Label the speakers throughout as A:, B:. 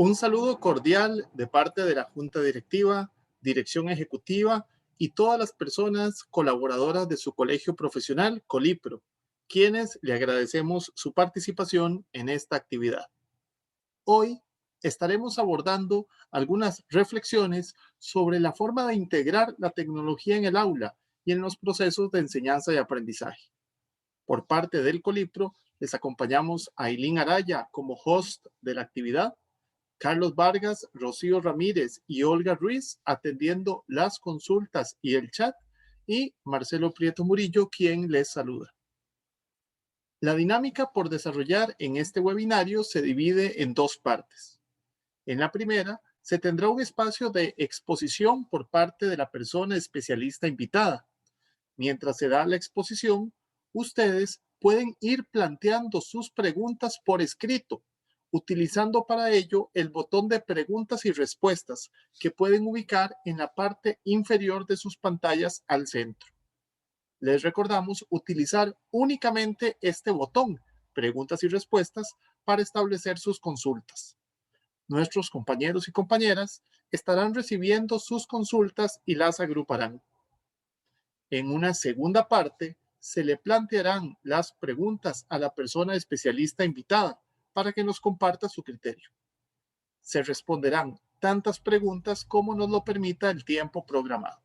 A: Un saludo cordial de parte de la Junta Directiva, Dirección Ejecutiva y todas las personas colaboradoras de su colegio profesional, Colipro, quienes le agradecemos su participación en esta actividad. Hoy estaremos abordando algunas reflexiones sobre la forma de integrar la tecnología en el aula y en los procesos de enseñanza y aprendizaje. Por parte del Colipro, les acompañamos a Ailín Araya como host de la actividad, Carlos Vargas, Rocío Ramírez y Olga Ruiz atendiendo las consultas y el chat, y Marcelo Prieto Murillo, quien les saluda. La dinámica por desarrollar en este webinario se divide en dos partes. En la primera, se tendrá un espacio de exposición por parte de la persona especialista invitada. Mientras se da la exposición, ustedes pueden ir planteando sus preguntas por escrito, utilizando para ello el botón de preguntas y respuestas que pueden ubicar en la parte inferior de sus pantallas al centro. Les recordamos utilizar únicamente este botón, preguntas y respuestas, para establecer sus consultas. Nuestros compañeros y compañeras estarán recibiendo sus consultas y las agruparán. En una segunda parte, se le plantearán las preguntas a la persona especialista invitada para que nos comparta su criterio. Se responderán tantas preguntas como nos lo permita el tiempo programado.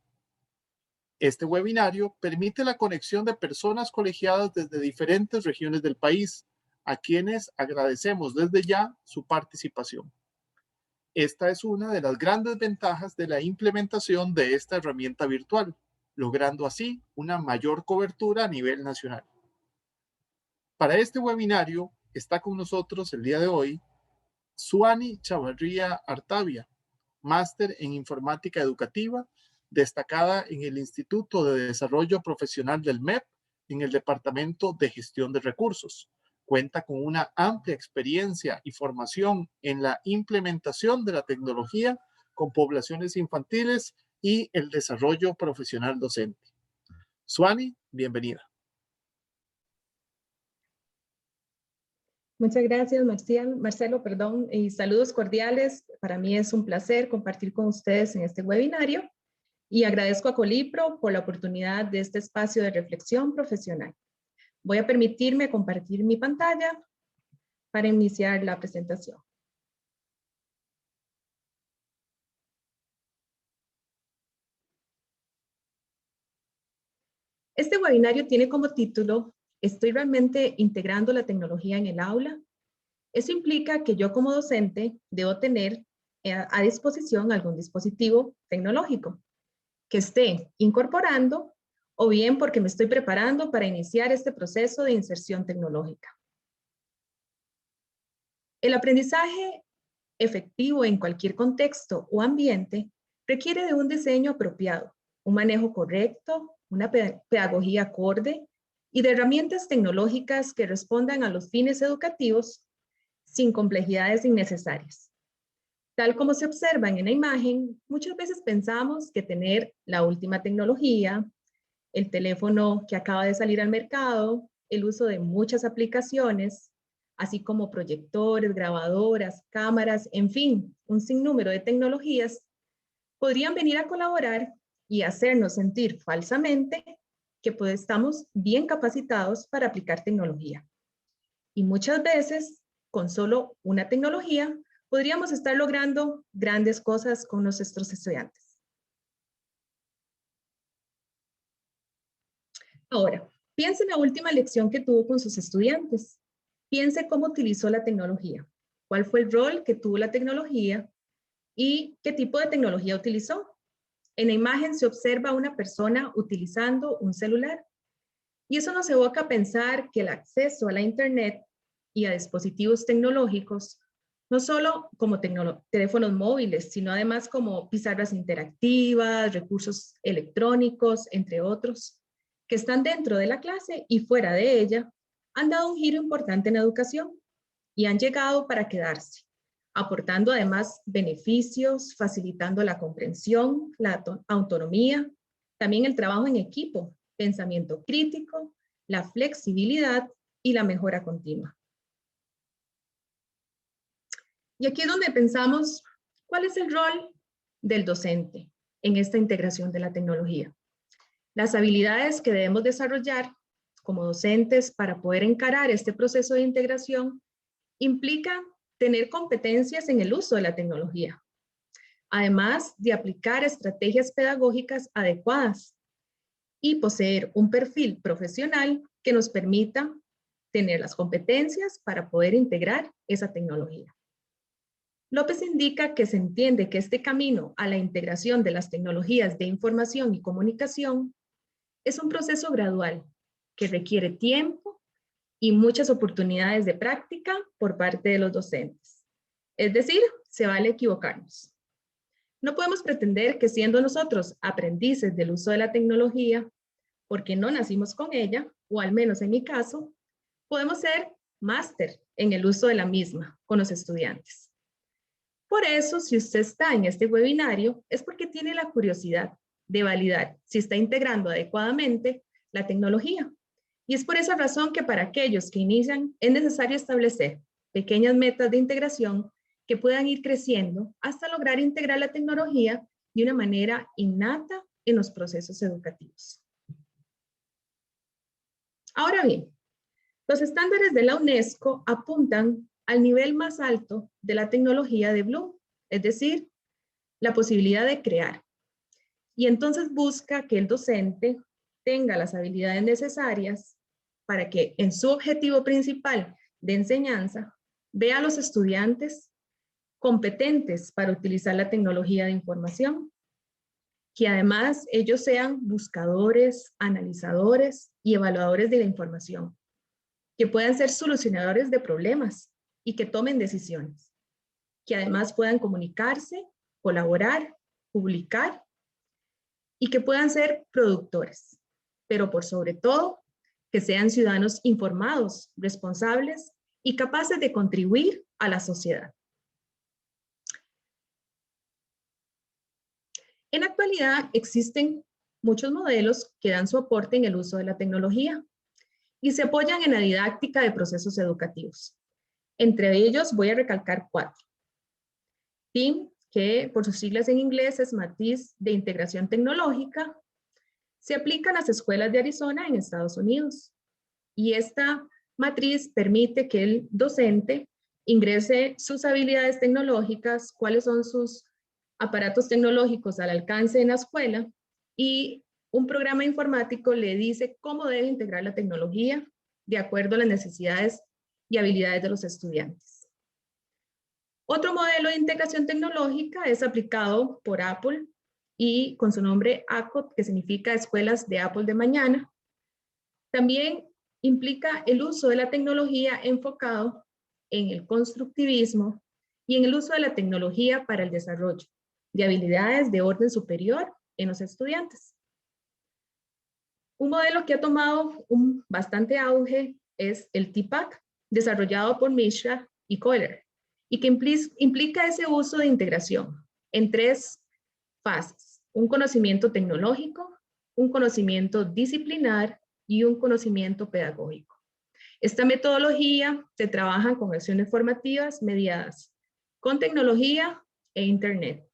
A: Este webinario permite la conexión de personas colegiadas desde diferentes regiones del país, a quienes agradecemos desde ya su participación. Esta es una de las grandes ventajas de la implementación de esta herramienta virtual, logrando así una mayor cobertura a nivel nacional. Para este webinario está con nosotros el día de hoy Suani Chavarría Artavia, máster en informática educativa, destacada en el Instituto de Desarrollo Profesional del MEP en el Departamento de Gestión de Recursos. Cuenta con una amplia experiencia y formación en la implementación de la tecnología con poblaciones infantiles y el desarrollo profesional docente. Suani, bienvenida.
B: Muchas gracias, Marcelo, y saludos cordiales. Para mí es un placer compartir con ustedes en este webinario y agradezco a Colipro por la oportunidad de este espacio de reflexión profesional. Voy a permitirme compartir mi pantalla para iniciar la presentación. Este webinario tiene como título ¿Estoy realmente integrando la tecnología en el aula? Eso implica que yo como docente debo tener a disposición algún dispositivo tecnológico que esté incorporando o bien porque me estoy preparando para iniciar este proceso de inserción tecnológica. El aprendizaje efectivo en cualquier contexto o ambiente requiere de un diseño apropiado, un manejo correcto, una pedagogía acorde y de herramientas tecnológicas que respondan a los fines educativos sin complejidades innecesarias. Tal como se observan en la imagen, muchas veces pensamos que tener la última tecnología, el teléfono que acaba de salir al mercado, el uso de muchas aplicaciones, así como proyectores, grabadoras, cámaras, en fin, un sinnúmero de tecnologías, podrían venir a colaborar y hacernos sentir falsamente que pues estamos bien capacitados para aplicar tecnología. Y muchas veces, con solo una tecnología, podríamos estar logrando grandes cosas con nuestros estudiantes. Ahora, piense en la última lección que tuvo con sus estudiantes. Piense cómo utilizó la tecnología, cuál fue el rol que tuvo la tecnología y qué tipo de tecnología utilizó. En la imagen se observa a una persona utilizando un celular y eso nos evoca a pensar que el acceso a la internet y a dispositivos tecnológicos, no solo como teléfonos móviles, sino además como pizarras interactivas, recursos electrónicos, entre otros, que están dentro de la clase y fuera de ella, han dado un giro importante en la educación y han llegado para quedarse, aportando además beneficios, facilitando la comprensión, la autonomía, también el trabajo en equipo, pensamiento crítico, la flexibilidad y la mejora continua. Y aquí es donde pensamos, ¿cuál es el rol del docente en esta integración de la tecnología? Las habilidades que debemos desarrollar como docentes para poder encarar este proceso de integración implican tener competencias en el uso de la tecnología, además de aplicar estrategias pedagógicas adecuadas y poseer un perfil profesional que nos permita tener las competencias para poder integrar esa tecnología. López indica que se entiende que este camino a la integración de las tecnologías de información y comunicación es un proceso gradual que requiere tiempo y muchas oportunidades de práctica por parte de los docentes. Es decir, se vale equivocarnos. No podemos pretender que siendo nosotros aprendices del uso de la tecnología, porque no nacimos con ella, o al menos en mi caso, podemos ser máster en el uso de la misma con los estudiantes. Por eso, si usted está en este webinario, es porque tiene la curiosidad de validar si está integrando adecuadamente la tecnología. Y es por esa razón que para aquellos que inician es necesario establecer pequeñas metas de integración que puedan ir creciendo hasta lograr integrar la tecnología de una manera innata en los procesos educativos. Ahora bien, los estándares de la UNESCO apuntan al nivel más alto de la tecnología de Bloom, es decir, la posibilidad de crear. Y entonces busca que el docente tenga las habilidades necesarias para que en su objetivo principal de enseñanza vea a los estudiantes competentes para utilizar la tecnología de información, que además ellos sean buscadores, analizadores y evaluadores de la información, que puedan ser solucionadores de problemas y que tomen decisiones, que además puedan comunicarse, colaborar, publicar y que puedan ser productores, pero por sobre todo, que sean ciudadanos informados, responsables y capaces de contribuir a la sociedad. En la actualidad existen muchos modelos que dan su aporte en el uso de la tecnología y se apoyan en la didáctica de procesos educativos. Entre ellos voy a recalcar 4. TIM, que por sus siglas en inglés es Matriz de Integración Tecnológica, se aplica en las escuelas de Arizona en Estados Unidos. Y esta matriz permite que el docente ingrese sus habilidades tecnológicas, cuáles son sus aparatos tecnológicos al alcance en la escuela, y un programa informático le dice cómo debe integrar la tecnología de acuerdo a las necesidades y habilidades de los estudiantes. Otro modelo de integración tecnológica es aplicado por Apple y con su nombre ACOT, que significa Escuelas de Apple de Mañana. También implica el uso de la tecnología enfocado en el constructivismo y en el uso de la tecnología para el desarrollo de habilidades de orden superior en los estudiantes. Un modelo que ha tomado un bastante auge es el TPACK, desarrollado por Mishra y Kohler, y que implica ese uso de integración en 3 fases: un conocimiento tecnológico, un conocimiento disciplinar y un conocimiento pedagógico. Esta metodología se trabaja con acciones formativas mediadas con tecnología e internet.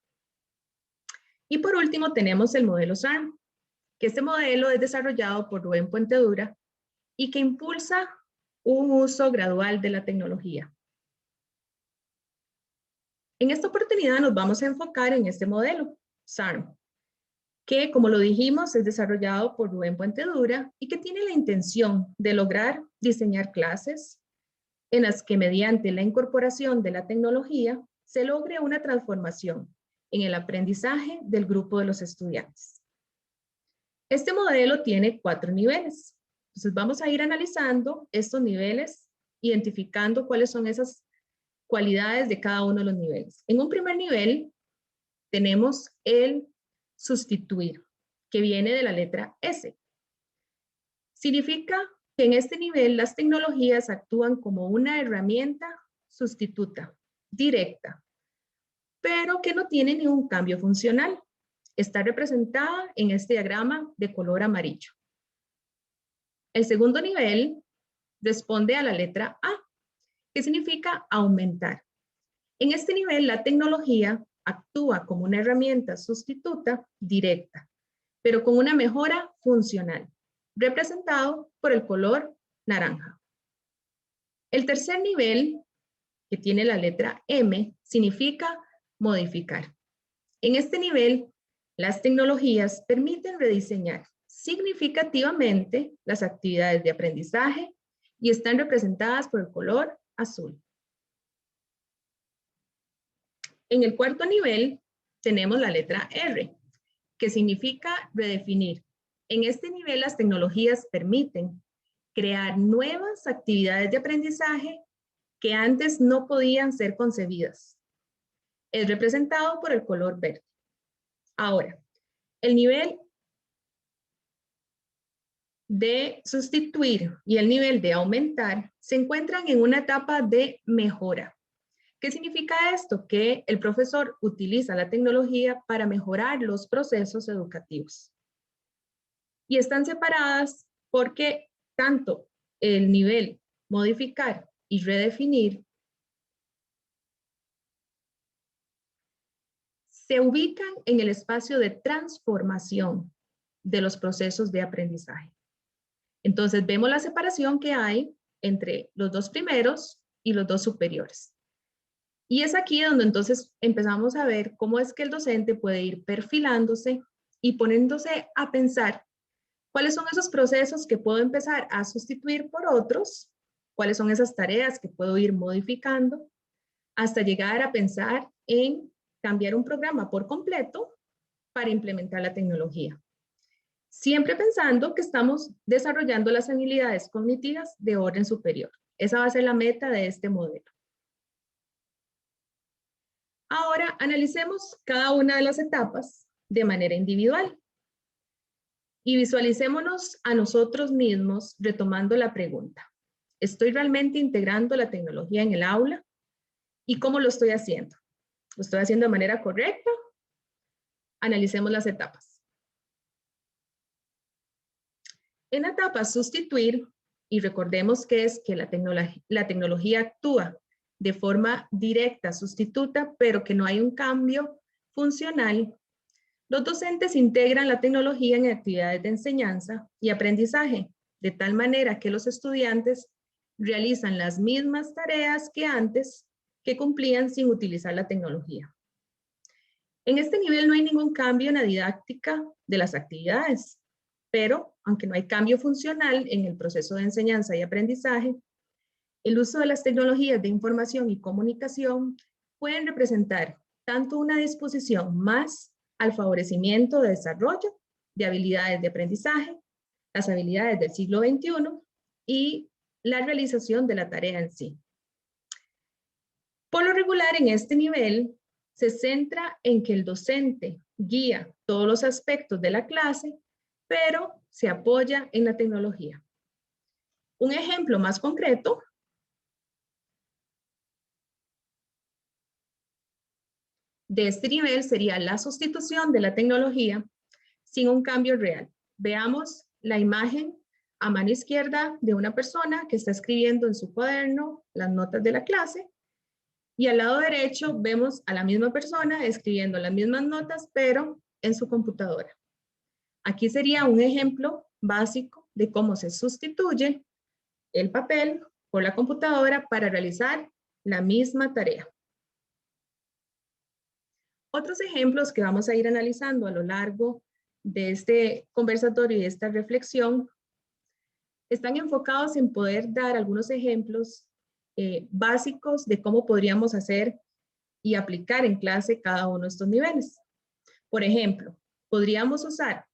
B: Y por último tenemos el modelo SARM, que este modelo es desarrollado por Rubén Puentedura y que impulsa un uso gradual de la tecnología. En esta oportunidad nos vamos a enfocar en este modelo, SARM, que, como lo dijimos, es desarrollado por Rubén Puentedura y que tiene la intención de lograr diseñar clases en las que mediante la incorporación de la tecnología se logre una transformación en el aprendizaje del grupo de los estudiantes. Este modelo tiene 4 niveles. Entonces vamos a ir analizando estos niveles, identificando cuáles son esas cualidades de cada uno de los niveles. En un primer nivel tenemos el sustituir, que viene de la letra S. Significa que en este nivel las tecnologías actúan como una herramienta sustituta, directa, pero que no tiene ningún cambio funcional. Está representada en este diagrama de color amarillo. El segundo nivel responde a la letra A, que significa aumentar. En este nivel, la tecnología actúa como una herramienta sustituta directa, pero con una mejora funcional, representado por el color naranja. El tercer nivel, que tiene la letra M, significa modificar. En este nivel, las tecnologías permiten rediseñar significativamente las actividades de aprendizaje y están representadas por el color azul. En el cuarto nivel tenemos la letra R, que significa redefinir. En este nivel las tecnologías permiten crear nuevas actividades de aprendizaje que antes no podían ser concebidas. Es representado por el color verde. Ahora, el nivel de sustituir y el nivel de aumentar se encuentran en una etapa de mejora. ¿Qué significa esto? Que el profesor utiliza la tecnología para mejorar los procesos educativos. Y están separadas porque tanto el nivel modificar y redefinir se ubican en el espacio de transformación de los procesos de aprendizaje. Entonces vemos la separación que hay entre los dos primeros y los dos superiores. Y es aquí donde entonces empezamos a ver cómo es que el docente puede ir perfilándose y poniéndose a pensar cuáles son esos procesos que puedo empezar a sustituir por otros, cuáles son esas tareas que puedo ir modificando, hasta llegar a pensar en cambiar un programa por completo para implementar la tecnología. Siempre pensando que estamos desarrollando las habilidades cognitivas de orden superior. Esa va a ser la meta de este modelo. Ahora analicemos cada una de las etapas de manera individual y visualicémonos a nosotros mismos retomando la pregunta. ¿Estoy realmente integrando la tecnología en el aula? ¿Y cómo lo estoy haciendo? ¿Lo estoy haciendo de manera correcta? Analicemos las etapas. En la etapa sustituir, y recordemos que es que la tecnología actúa de forma directa, sustituta, pero que no hay un cambio funcional, los docentes integran la tecnología en actividades de enseñanza y aprendizaje, de tal manera que los estudiantes realizan las mismas tareas que antes que cumplían sin utilizar la tecnología. En este nivel no hay ningún cambio en la didáctica de las actividades, pero aunque no hay cambio funcional en el proceso de enseñanza y aprendizaje, el uso de las tecnologías de información y comunicación pueden representar tanto una disposición más al favorecimiento de desarrollo de habilidades de aprendizaje, las habilidades del siglo XXI y la realización de la tarea en sí. Por lo regular, en este nivel se centra en que el docente guía todos los aspectos de la clase, pero se apoya en la tecnología. Un ejemplo más concreto de este nivel sería la sustitución de la tecnología sin un cambio real. Veamos la imagen a mano izquierda de una persona que está escribiendo en su cuaderno las notas de la clase y al lado derecho vemos a la misma persona escribiendo las mismas notas pero en su computadora. Aquí sería un ejemplo básico de cómo se sustituye el papel por la computadora para realizar la misma tarea. Otros ejemplos que vamos a ir analizando a lo largo de este conversatorio y de esta reflexión están enfocados en poder dar algunos ejemplos básicos de cómo podríamos hacer y aplicar en clase cada uno de estos niveles. Por ejemplo, podríamos usar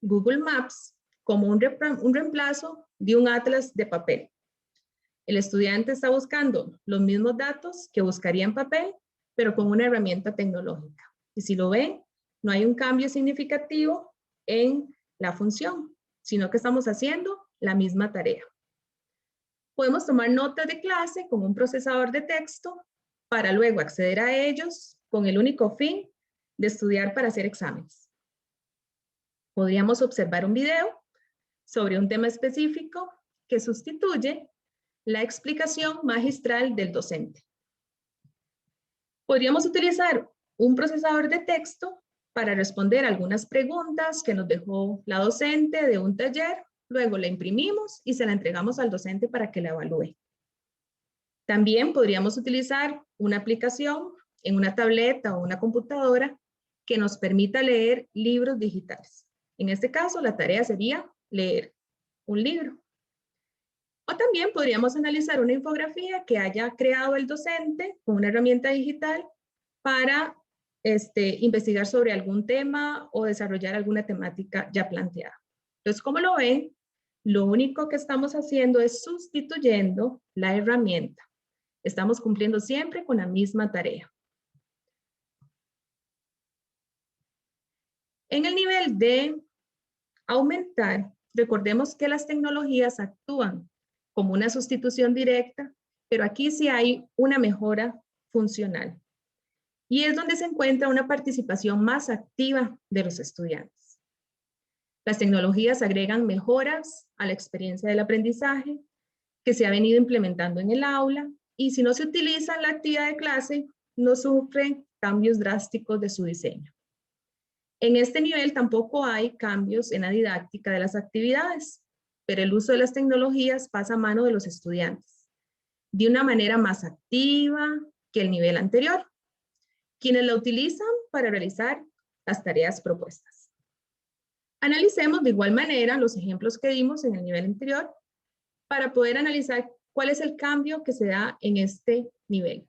B: Google Maps como un reemplazo de un atlas de papel. El estudiante está buscando los mismos datos que buscaría en papel, pero con una herramienta tecnológica. Y si lo ven, no hay un cambio significativo en la función, sino que estamos haciendo la misma tarea. Podemos tomar notas de clase con un procesador de texto para luego acceder a ellos con el único fin de estudiar para hacer exámenes. Podríamos observar un video sobre un tema específico que sustituye la explicación magistral del docente. Podríamos utilizar un procesador de texto para responder algunas preguntas que nos dejó la docente de un taller, luego la imprimimos y se la entregamos al docente para que la evalúe. También podríamos utilizar una aplicación en una tableta o una computadora que nos permita leer libros digitales. En este caso, la tarea sería leer un libro. O también podríamos analizar una infografía que haya creado el docente con una herramienta digital para investigar sobre algún tema o desarrollar alguna temática ya planteada. Entonces, como lo ven, lo único que estamos haciendo es sustituyendo la herramienta. Estamos cumpliendo siempre con la misma tarea. En el nivel de aumentar, recordemos que las tecnologías actúan como una sustitución directa, pero aquí sí hay una mejora funcional. Y es donde se encuentra una participación más activa de los estudiantes. Las tecnologías agregan mejoras a la experiencia del aprendizaje que se ha venido implementando en el aula, y si no se utiliza en la actividad de clase, no sufren cambios drásticos de su diseño. En este nivel tampoco hay cambios en la didáctica de las actividades, pero el uso de las tecnologías pasa a mano de los estudiantes, de una manera más activa que el nivel anterior, quienes la utilizan para realizar las tareas propuestas. Analicemos de igual manera los ejemplos que dimos en el nivel anterior para poder analizar cuál es el cambio que se da en este nivel.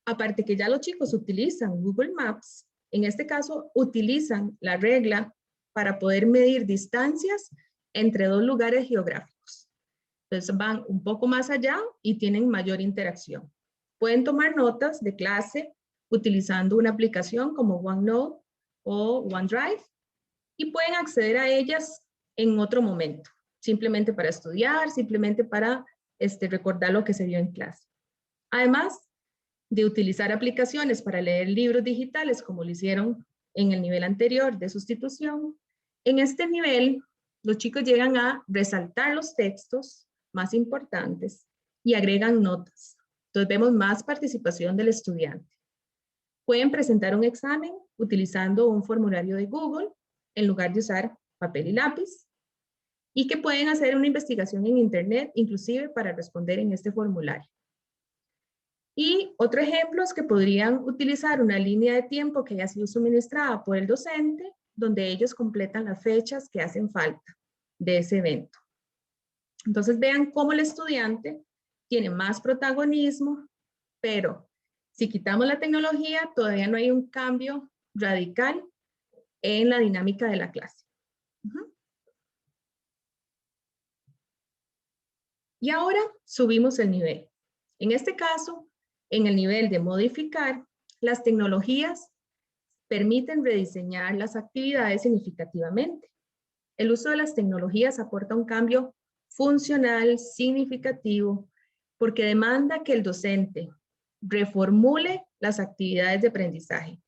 B: Aparte que ya los chicos utilizan Google Maps, en este caso utilizan la regla para poder medir distancias entre dos lugares geográficos. Entonces van un poco más allá y tienen mayor interacción. Pueden tomar notas de clase utilizando una aplicación como OneNote o OneDrive y pueden acceder a ellas en otro momento, simplemente para estudiar, simplemente para recordar lo que se vio en clase. Además de utilizar aplicaciones para leer libros digitales como lo hicieron en el nivel anterior de sustitución, en este nivel los chicos llegan a resaltar los textos más importantes y agregan notas. Entonces vemos más participación del estudiante. Pueden presentar un examen utilizando un formulario de Google en lugar de usar papel y lápiz, y que pueden hacer una investigación en internet inclusive para responder en este formulario. Y otro ejemplo es que podrían utilizar una línea de tiempo que haya sido suministrada por el docente, donde ellos completan las fechas que hacen falta de ese evento. Entonces vean cómo el estudiante tiene más protagonismo, pero si quitamos la tecnología, todavía no hay un cambio radical en la dinámica de la clase. Y ahora subimos el nivel. En este caso, en el nivel de modificar, las tecnologías permiten rediseñar las actividades significativamente. El uso de las tecnologías aporta un cambio funcional significativo porque demanda que el docente reformule las actividades de aprendizaje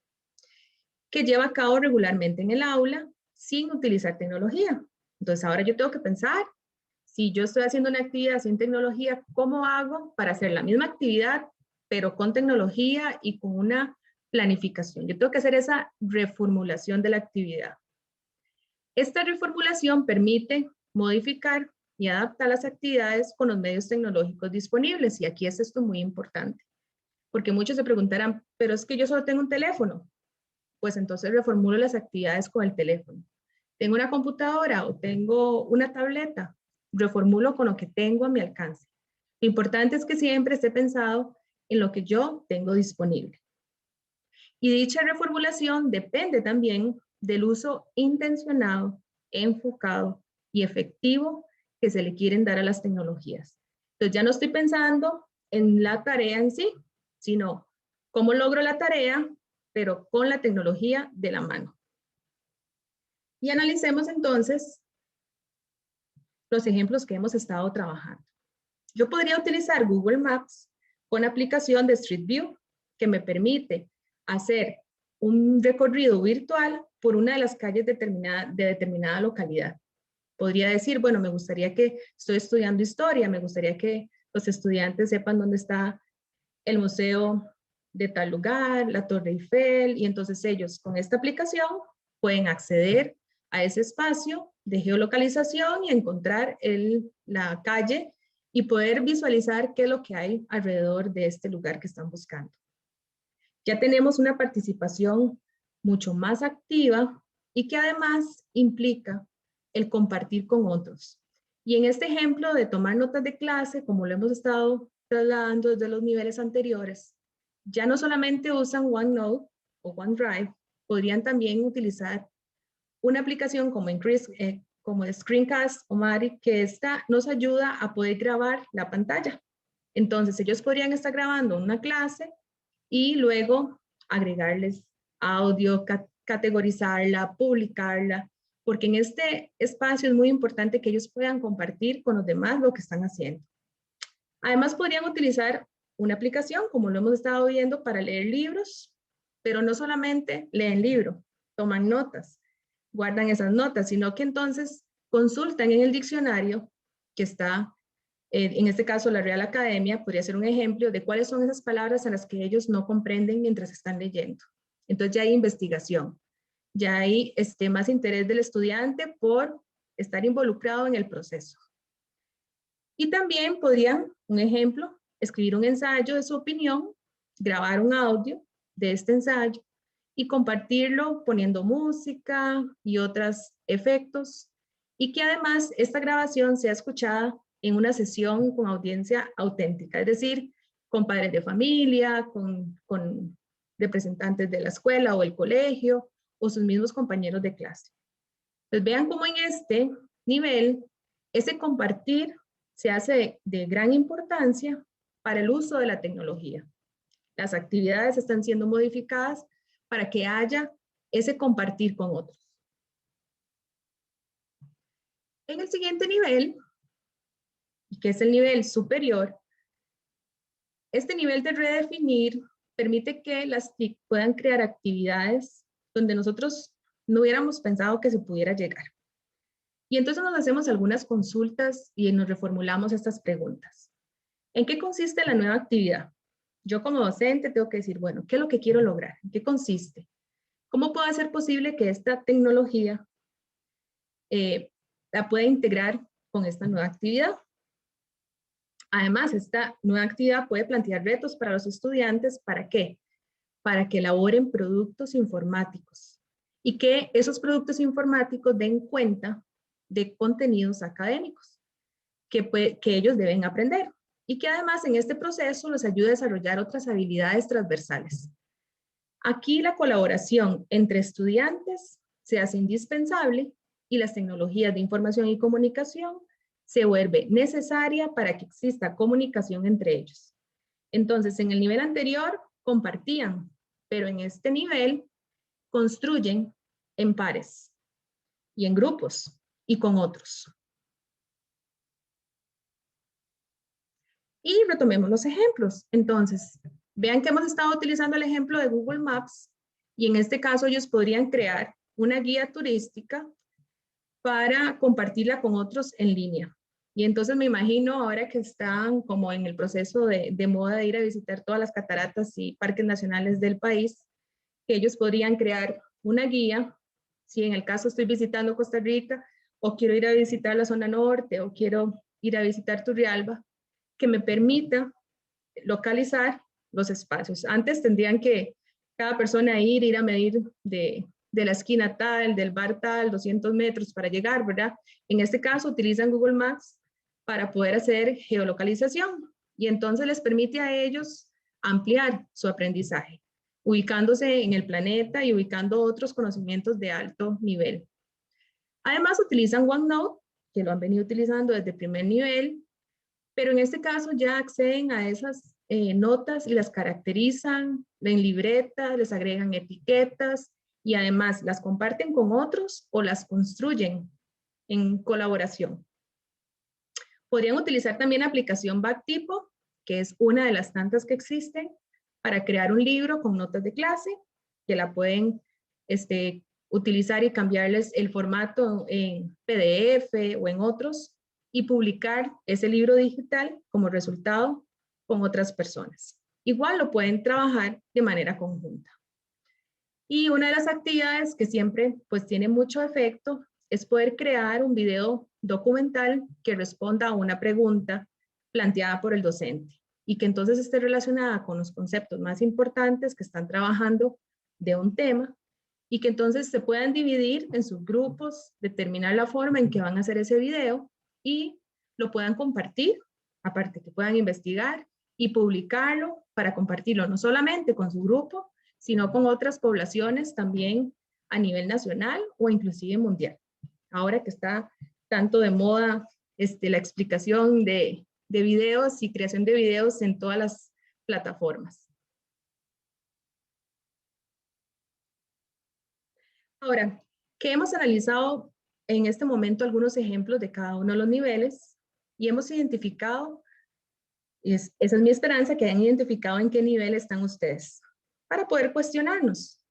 B: que lleva a cabo regularmente en el aula sin utilizar tecnología. Entonces ahora yo tengo que pensar, si yo estoy haciendo una actividad sin tecnología, ¿cómo hago para hacer la misma actividad pero con tecnología y con una planificación? Yo tengo que hacer esa reformulación de la actividad. Esta reformulación permite modificar y adaptar las actividades con los medios tecnológicos disponibles. Y aquí es esto muy importante, porque muchos se preguntarán, pero es que yo solo tengo un teléfono. Pues entonces reformulo las actividades con el teléfono. Tengo una computadora o tengo una tableta, reformulo con lo que tengo a mi alcance. Lo importante es que siempre esté pensado en lo que yo tengo disponible. Y dicha reformulación depende también del uso intencionado, enfocado y efectivo que se le quieren dar a las tecnologías. Entonces ya no estoy pensando en la tarea en sí, sino cómo logro la tarea, pero con la tecnología de la mano. Y analicemos entonces los ejemplos que hemos estado trabajando. Yo podría utilizar Google Maps con aplicación de Street View que me permite hacer un recorrido virtual por una de las calles de determinada localidad. Podría decir, bueno, me gustaría que estoy estudiando historia, me gustaría que los estudiantes sepan dónde está el museo de tal lugar, la Torre Eiffel, y entonces ellos con esta aplicación pueden acceder a ese espacio de geolocalización y encontrar la calle y poder visualizar qué es lo que hay alrededor de este lugar que están buscando. Ya tenemos una participación mucho más activa y que además implica el compartir con otros. Y en este ejemplo de tomar notas de clase, como lo hemos estado trasladando desde los niveles anteriores, ya no solamente usan OneNote o OneDrive, podrían también utilizar una aplicación como Screencast o Mari, que esta nos ayuda a poder grabar la pantalla. Entonces, ellos podrían estar grabando una clase y luego agregarles audio, categorizarla, publicarla, porque en este espacio es muy importante que ellos puedan compartir con los demás lo que están haciendo. Además, podrían utilizar una aplicación, como lo hemos estado viendo, para leer libros, pero no solamente leen libro, toman notas, guardan esas notas, sino que entonces consultan en el diccionario que está, en este caso la Real Academia, podría ser un ejemplo de cuáles son esas palabras a las que ellos no comprenden mientras están leyendo. Entonces ya hay investigación, ya hay más interés del estudiante por estar involucrado en el proceso. Y también podrían, un ejemplo, escribir un ensayo de su opinión, grabar un audio de este ensayo y compartirlo poniendo música y otros efectos, y que además esta grabación sea escuchada en una sesión con audiencia auténtica, es decir, con padres de familia, con representantes de la escuela o el colegio, o sus mismos compañeros de clase. Pues vean cómo en este nivel, ese compartir se hace de gran importancia para el uso de la tecnología. Las actividades están siendo modificadas para que haya ese compartir con otros. En el siguiente nivel, que es el nivel superior, este nivel de redefinir permite que las TIC puedan crear actividades donde nosotros no hubiéramos pensado que se pudiera llegar. Y entonces nos hacemos algunas consultas y nos reformulamos estas preguntas. ¿En qué consiste la nueva actividad? Yo como docente tengo que decir, bueno, ¿qué es lo que quiero lograr? ¿En qué consiste? ¿Cómo puede ser posible que esta tecnología la pueda integrar con esta nueva actividad? Además, esta nueva actividad puede plantear retos para los estudiantes. ¿Para qué? Para que elaboren productos informáticos y que esos productos informáticos den cuenta de contenidos académicos que ellos deben aprender y que además en este proceso los ayude a desarrollar otras habilidades transversales. Aquí la colaboración entre estudiantes se hace indispensable y las tecnologías de información y comunicación se vuelve necesaria para que exista comunicación entre ellos. Entonces, en el nivel anterior compartían, pero en este nivel construyen en pares y en grupos y con otros. Y retomemos los ejemplos. Entonces, vean que hemos estado utilizando el ejemplo de Google Maps y en este caso ellos podrían crear una guía turística para compartirla con otros en línea. Y entonces me imagino ahora que están como en el proceso de moda de ir a visitar todas las cataratas y parques nacionales del país, que ellos podrían crear una guía, si en el caso estoy visitando Costa Rica o quiero ir a visitar la zona norte o quiero ir a visitar Turrialba, que me permita localizar los espacios. Antes tendrían que cada persona ir a medir de la esquina tal, del bar tal, 200 metros para llegar, ¿verdad? En este caso utilizan Google Maps para poder hacer geolocalización y entonces les permite a ellos ampliar su aprendizaje, ubicándose en el planeta y ubicando otros conocimientos de alto nivel. Además utilizan OneNote, que lo han venido utilizando desde el primer nivel, pero en este caso ya acceden a esas notas y las caracterizan en libretas, les agregan etiquetas y además las comparten con otros o las construyen en colaboración. Podrían utilizar también la aplicación Backtipo, que es una de las tantas que existen, para crear un libro con notas de clase, que la pueden utilizar y cambiarles el formato en PDF o en otros, y publicar ese libro digital como resultado con otras personas. igual lo pueden trabajar de manera conjunta. Y una de las actividades que siempre pues tiene mucho efecto es poder crear un video documental que responda a una pregunta planteada por el docente y que entonces esté relacionada con los conceptos más importantes que están trabajando de un tema y que entonces se puedan dividir en sus grupos, determinar la forma en que van a hacer ese video y lo puedan compartir, aparte que puedan investigar y publicarlo para compartirlo no solamente con su grupo, sino con otras poblaciones también a nivel nacional o inclusive mundial. Ahora que está tanto de moda la explicación de videos y creación de videos en todas las plataformas. Ahora, que hemos analizado en este momento algunos ejemplos de cada uno de los niveles y hemos identificado, esa es mi esperanza, que hayan identificado en qué nivel están ustedes, para poder cuestionarnos.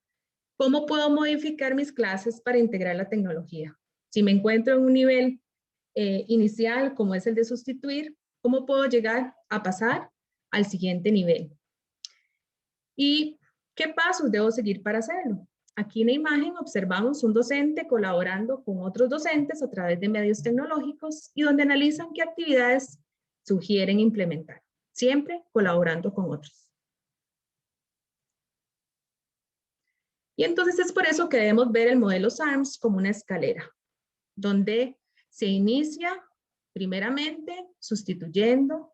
B: ¿Cómo puedo modificar mis clases para integrar la tecnología? Si me encuentro en un nivel inicial, como es el de sustituir, ¿cómo puedo llegar a pasar al siguiente nivel? ¿Y qué pasos debo seguir para hacerlo? Aquí en la imagen observamos un docente colaborando con otros docentes a través de medios tecnológicos y donde analizan qué actividades sugieren implementar, siempre colaborando con otros. Y entonces es por eso que debemos ver el modelo SARMS como una escalera, donde se inicia primeramente sustituyendo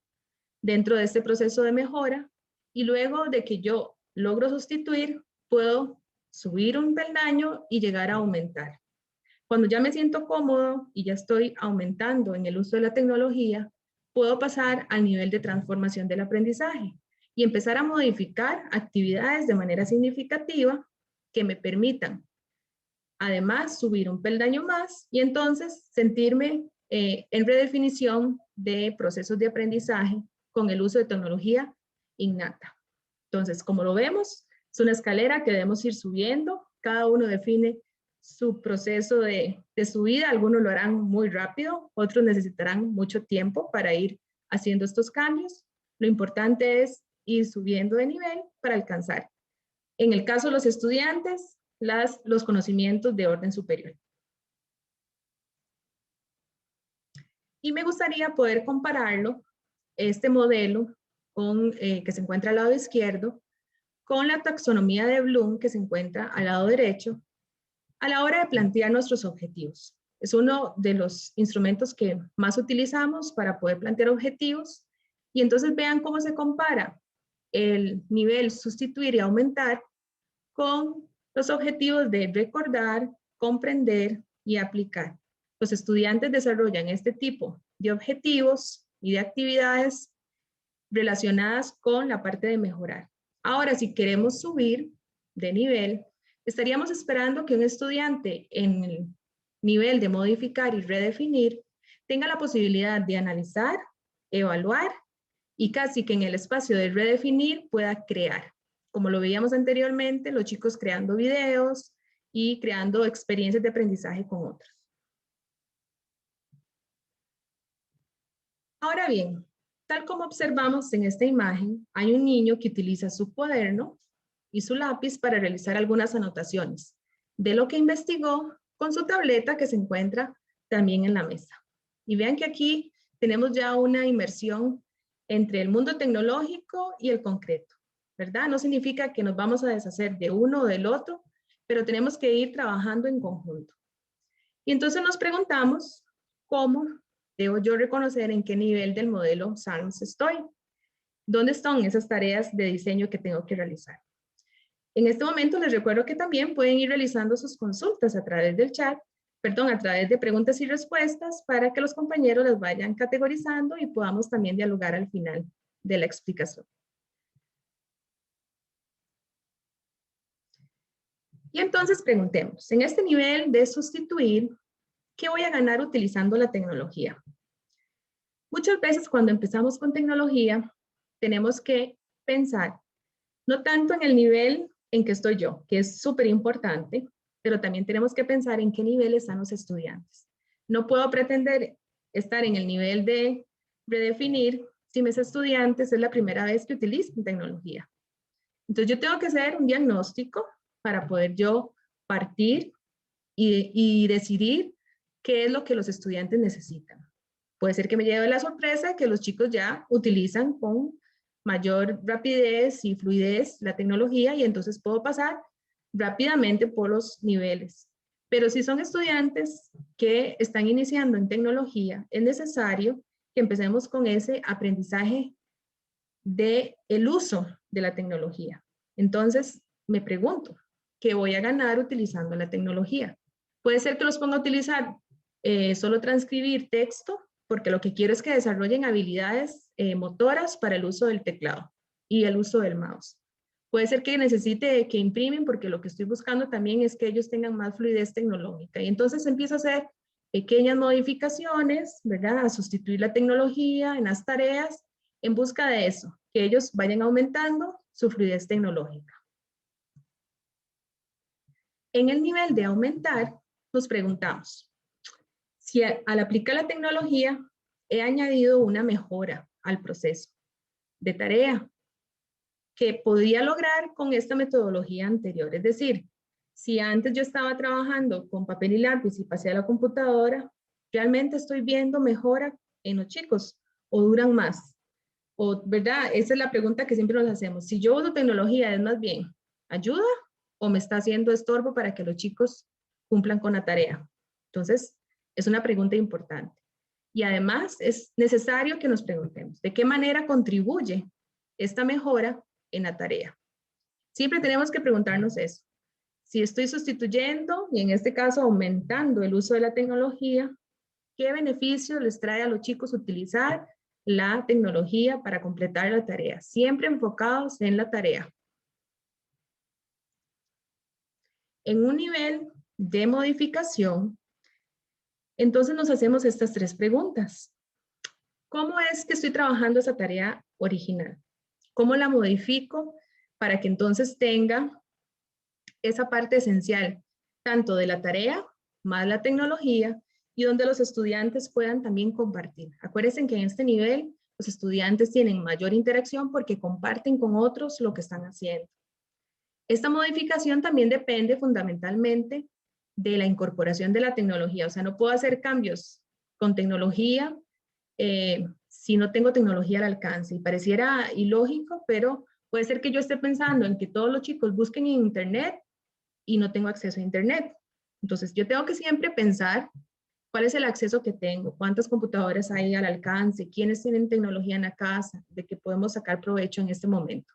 B: dentro de este proceso de mejora y luego de que yo logro sustituir, puedo subir un peldaño y llegar a aumentar. Cuando ya me siento cómodo y ya estoy aumentando en el uso de la tecnología, puedo pasar al nivel de transformación del aprendizaje y empezar a modificar actividades de manera significativa que me permitan, además, subir un peldaño más y entonces sentirme en redefinición de procesos de aprendizaje con el uso de tecnología innata. Entonces, como lo vemos, es una escalera que debemos ir subiendo. Cada uno define su proceso de subida. Algunos lo harán muy rápido, otros necesitarán mucho tiempo para ir haciendo estos cambios. Lo importante es ir subiendo de nivel para alcanzar, en el caso de los estudiantes, los conocimientos de orden superior. Y me gustaría poder compararlo, este modelo que se encuentra al lado izquierdo, con la taxonomía de Bloom que se encuentra al lado derecho, a la hora de plantear nuestros objetivos. Es uno de los instrumentos que más utilizamos para poder plantear objetivos. Y entonces vean cómo se compara el nivel sustituir y aumentar con los objetivos de recordar, comprender y aplicar. Los estudiantes desarrollan este tipo de objetivos y de actividades relacionadas con la parte de mejorar. Ahora, si queremos subir de nivel, estaríamos esperando que un estudiante en el nivel de modificar y redefinir tenga la posibilidad de analizar, evaluar y casi que en el espacio de redefinir pueda crear. Como lo veíamos anteriormente, los chicos creando videos y creando experiencias de aprendizaje con otros. Ahora bien, tal como observamos en esta imagen, hay un niño que utiliza su cuaderno y su lápiz para realizar algunas anotaciones de lo que investigó con su tableta que se encuentra también en la mesa. Y vean que aquí tenemos ya una inmersión entre el mundo tecnológico y el concreto, ¿verdad? No significa que nos vamos a deshacer de uno o del otro, pero tenemos que ir trabajando en conjunto. Y entonces nos preguntamos, ¿cómo debo yo reconocer en qué nivel del modelo SARMS estoy? ¿Dónde están esas tareas de diseño que tengo que realizar? En este momento les recuerdo que también pueden ir realizando sus consultas a través del chat, a través de preguntas y respuestas para que los compañeros las vayan categorizando y podamos también dialogar al final de la explicación. Y entonces preguntemos, en este nivel de sustituir, ¿qué voy a ganar utilizando la tecnología? Muchas veces cuando empezamos con tecnología, tenemos que pensar no tanto en el nivel en que estoy yo, que es súper importante, pero también tenemos que pensar en qué nivel están los estudiantes. No puedo pretender estar en el nivel de redefinir si mis estudiantes es la primera vez que utilizan tecnología. Entonces yo tengo que hacer un diagnóstico para poder yo partir y decidir qué es lo que los estudiantes necesitan. Puede ser que me lleve la sorpresa que los chicos ya utilizan con mayor rapidez y fluidez la tecnología y entonces puedo pasar rápidamente por los niveles. Pero si son estudiantes que están iniciando en tecnología, es necesario que empecemos con ese aprendizaje del uso de la tecnología. Entonces, me pregunto, ¿qué voy a ganar utilizando la tecnología? Puede ser que los ponga a utilizar solo transcribir texto, porque lo que quiero es que desarrollen habilidades motoras para el uso del teclado y el uso del mouse. Puede ser que necesite que imprimen, porque lo que estoy buscando también es que ellos tengan más fluidez tecnológica. Y entonces empiezo a hacer pequeñas modificaciones, ¿verdad? A sustituir la tecnología en las tareas en busca de eso, que ellos vayan aumentando su fluidez tecnológica. En el nivel de aumentar, nos preguntamos, si al aplicar la tecnología he añadido una mejora al proceso de tarea que podría lograr con esta metodología anterior. Es decir, si antes yo estaba trabajando con papel y lápiz y pasé a la computadora, realmente estoy viendo mejora en los chicos o duran más. O, ¿verdad? Esa es la pregunta que siempre nos hacemos. Si yo uso tecnología, ¿es más bien ayuda o me está haciendo estorbo para que los chicos cumplan con la tarea? Entonces, es una pregunta importante. Y además es necesario que nos preguntemos, ¿de qué manera contribuye esta mejora en la tarea? Siempre tenemos que preguntarnos eso. Si estoy sustituyendo, y en este caso aumentando el uso de la tecnología, ¿qué beneficios les trae a los chicos utilizar la tecnología para completar la tarea? Siempre enfocados en la tarea. En un nivel de modificación, entonces nos hacemos estas tres preguntas. ¿Cómo es que estoy trabajando esa tarea original? ¿Cómo la modifico para que entonces tenga esa parte esencial, tanto de la tarea más la tecnología, y donde los estudiantes puedan también compartir? Acuérdense que en este nivel los estudiantes tienen mayor interacción porque comparten con otros lo que están haciendo. Esta modificación también depende fundamentalmente de la incorporación de la tecnología. O sea, no puedo hacer cambios con tecnología si no tengo tecnología al alcance. Y pareciera ilógico, pero puede ser que yo esté pensando en que todos los chicos busquen en Internet y no tengo acceso a Internet. Entonces, yo tengo que siempre pensar cuál es el acceso que tengo, cuántas computadoras hay al alcance, quiénes tienen tecnología en la casa, de que podemos sacar provecho en este momento.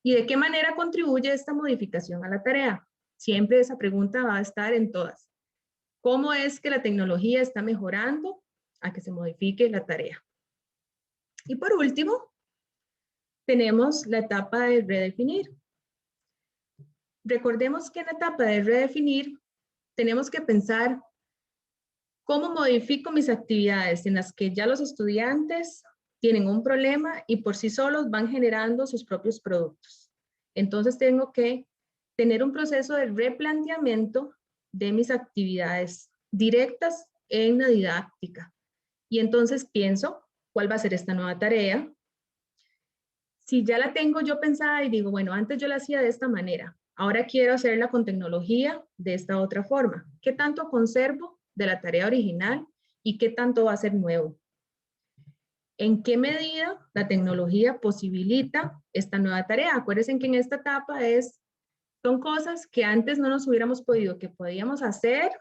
B: ¿Y de qué manera contribuye esta modificación a la tarea? Siempre esa pregunta va a estar en todas. ¿Cómo es que la tecnología está mejorando a que se modifique la tarea? Y por último, tenemos la etapa de redefinir. Recordemos que en la etapa de redefinir tenemos que pensar cómo modifico mis actividades en las que ya los estudiantes tienen un problema y por sí solos van generando sus propios productos. Entonces tengo que tener un proceso de replanteamiento de mis actividades directas en la didáctica. Y entonces pienso, ¿cuál va a ser esta nueva tarea? Si ya la tengo yo pensada y digo, bueno, antes yo la hacía de esta manera, ahora quiero hacerla con tecnología de esta otra forma. ¿Qué tanto conservo de la tarea original y qué tanto va a ser nuevo? ¿En qué medida la tecnología posibilita esta nueva tarea? Acuérdense que en esta etapa son cosas que antes no nos hubiéramos podido, que podíamos hacer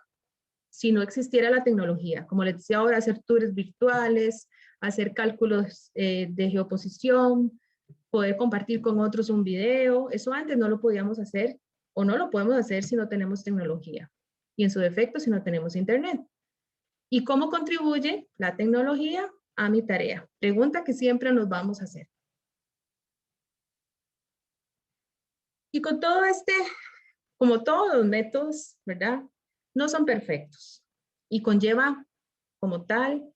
B: si no existiera la tecnología. Como les decía ahora, hacer tours virtuales, hacer cálculos de geoposición, poder compartir con otros un video. Eso antes no lo podíamos hacer o no lo podemos hacer si no tenemos tecnología. Y en su defecto, si no tenemos internet. ¿Y cómo contribuye la tecnología a mi tarea? Pregunta que siempre nos vamos a hacer. Y con todo como todos los métodos, ¿verdad? No son perfectos y conlleva como tal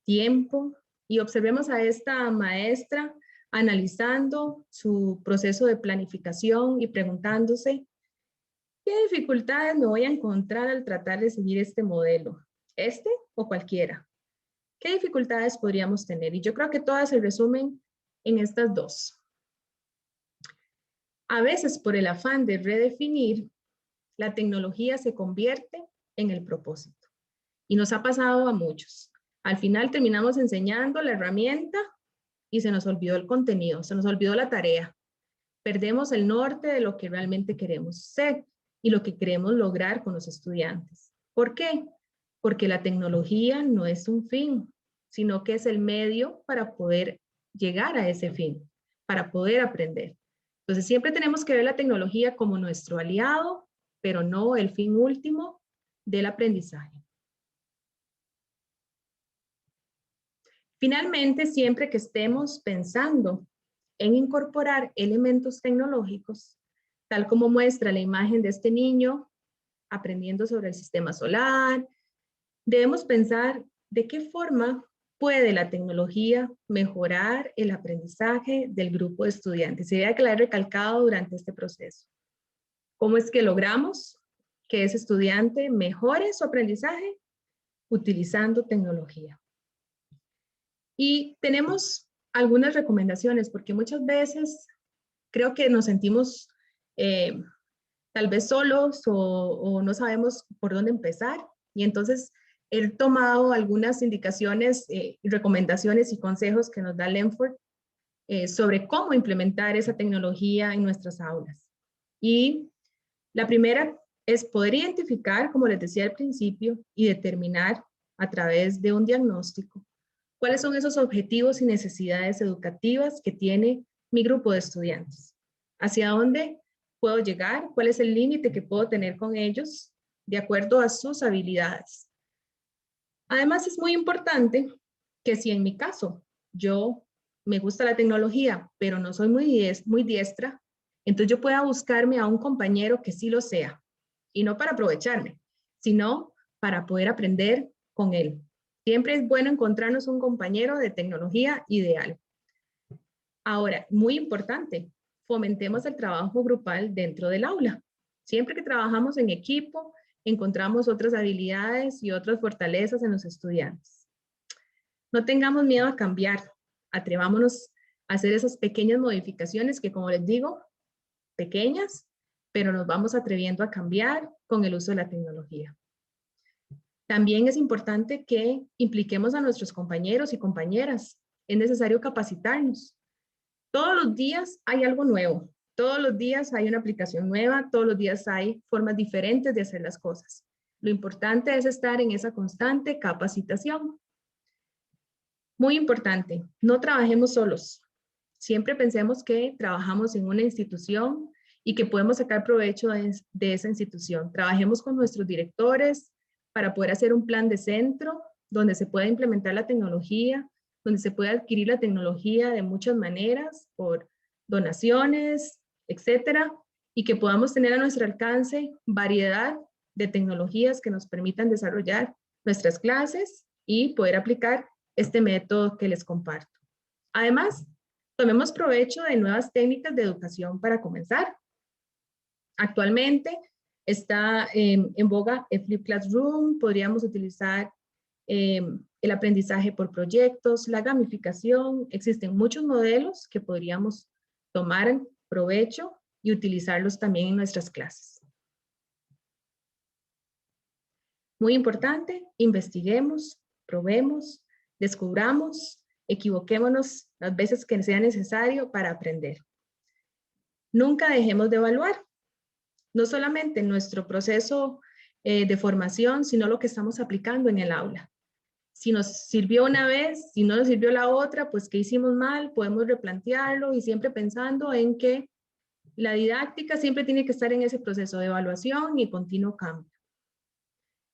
B: tiempo. Y observemos a esta maestra analizando su proceso de planificación y preguntándose, ¿qué dificultades me voy a encontrar al tratar de seguir este modelo? ¿Este o cualquiera? ¿Qué dificultades podríamos tener? Y yo creo que todas se resumen en estas dos. A veces, por el afán de redefinir, la tecnología se convierte en el propósito. Y nos ha pasado a muchos. Al final terminamos enseñando la herramienta y se nos olvidó el contenido, se nos olvidó la tarea. Perdemos el norte de lo que realmente queremos ser y lo que queremos lograr con los estudiantes. ¿Por qué? Porque la tecnología no es un fin, sino que es el medio para poder llegar a ese fin, para poder aprender. Entonces siempre tenemos que ver la tecnología como nuestro aliado, pero no el fin último del aprendizaje. Finalmente, siempre que estemos pensando en incorporar elementos tecnológicos, tal como muestra la imagen de este niño aprendiendo sobre el sistema solar, debemos pensar de qué forma puede la tecnología mejorar el aprendizaje del grupo de estudiantes. Idea que la he recalcado durante este proceso. ¿Cómo es que logramos que ese estudiante mejore su aprendizaje? Utilizando tecnología. Y tenemos algunas recomendaciones, porque muchas veces creo que nos sentimos tal vez solos o no sabemos por dónde empezar. Y entonces he tomado algunas indicaciones, recomendaciones y consejos que nos da Lenford sobre cómo implementar esa tecnología en nuestras aulas. Y la primera es poder identificar, como les decía al principio, y determinar a través de un diagnóstico cuáles son esos objetivos y necesidades educativas que tiene mi grupo de estudiantes. ¿Hacia dónde puedo llegar? ¿Cuál es el límite que puedo tener con ellos de acuerdo a sus habilidades? Además, es muy importante que si en mi caso yo me gusta la tecnología, pero no soy muy diestra, entonces yo pueda buscarme a un compañero que sí lo sea. Y no para aprovecharme, sino para poder aprender con él. Siempre es bueno encontrarnos un compañero de tecnología ideal. Ahora, muy importante, fomentemos el trabajo grupal dentro del aula. Siempre que trabajamos en equipo, encontramos otras habilidades y otras fortalezas en los estudiantes. No tengamos miedo a cambiar, atrevámonos a hacer esas pequeñas modificaciones que, como les digo, pequeñas, pero nos vamos atreviendo a cambiar con el uso de la tecnología. También es importante que impliquemos a nuestros compañeros y compañeras. Es necesario capacitarnos. Todos los días hay algo nuevo. Todos los días hay una aplicación nueva. Todos los días hay formas diferentes de hacer las cosas. Lo importante es estar en esa constante capacitación. Muy importante, no trabajemos solos. Siempre pensemos que trabajamos en una institución y que podemos sacar provecho de esa institución. Trabajemos con nuestros directores para poder hacer un plan de centro donde se pueda implementar la tecnología, donde se pueda adquirir la tecnología de muchas maneras, por donaciones, etcétera, y que podamos tener a nuestro alcance variedad de tecnologías que nos permitan desarrollar nuestras clases y poder aplicar este método que les comparto. Además, tomemos provecho de nuevas técnicas de educación para comenzar. Actualmente está en boga el Flip Classroom, podríamos utilizar el aprendizaje por proyectos, la gamificación. Existen muchos modelos que podríamos tomar en provecho y utilizarlos también en nuestras clases. Muy importante, investiguemos, probemos, descubramos, equivoquémonos las veces que sea necesario para aprender. Nunca dejemos de evaluar, no solamente nuestro proceso de formación, sino lo que estamos aplicando en el aula. Si nos sirvió una vez, si no nos sirvió la otra, pues qué hicimos mal, podemos replantearlo y siempre pensando en que la didáctica siempre tiene que estar en ese proceso de evaluación y continuo cambio.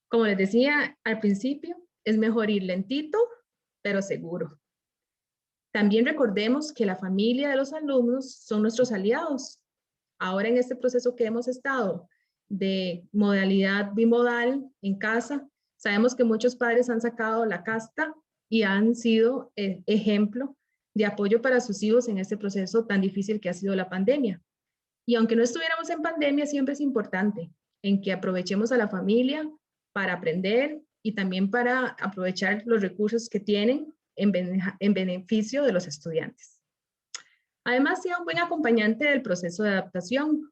B: Como les decía al principio, es mejor ir lentito, pero seguro. También recordemos que la familia de los alumnos son nuestros aliados. Ahora en este proceso que hemos estado de modalidad bimodal en casa, sabemos que muchos padres han sacado la casta y han sido ejemplo de apoyo para sus hijos en este proceso tan difícil que ha sido la pandemia. Y aunque no estuviéramos en pandemia, siempre es importante en que aprovechemos a la familia para aprender y también para aprovechar los recursos que tienen en beneficio de los estudiantes. Además, sea un buen acompañante del proceso de adaptación.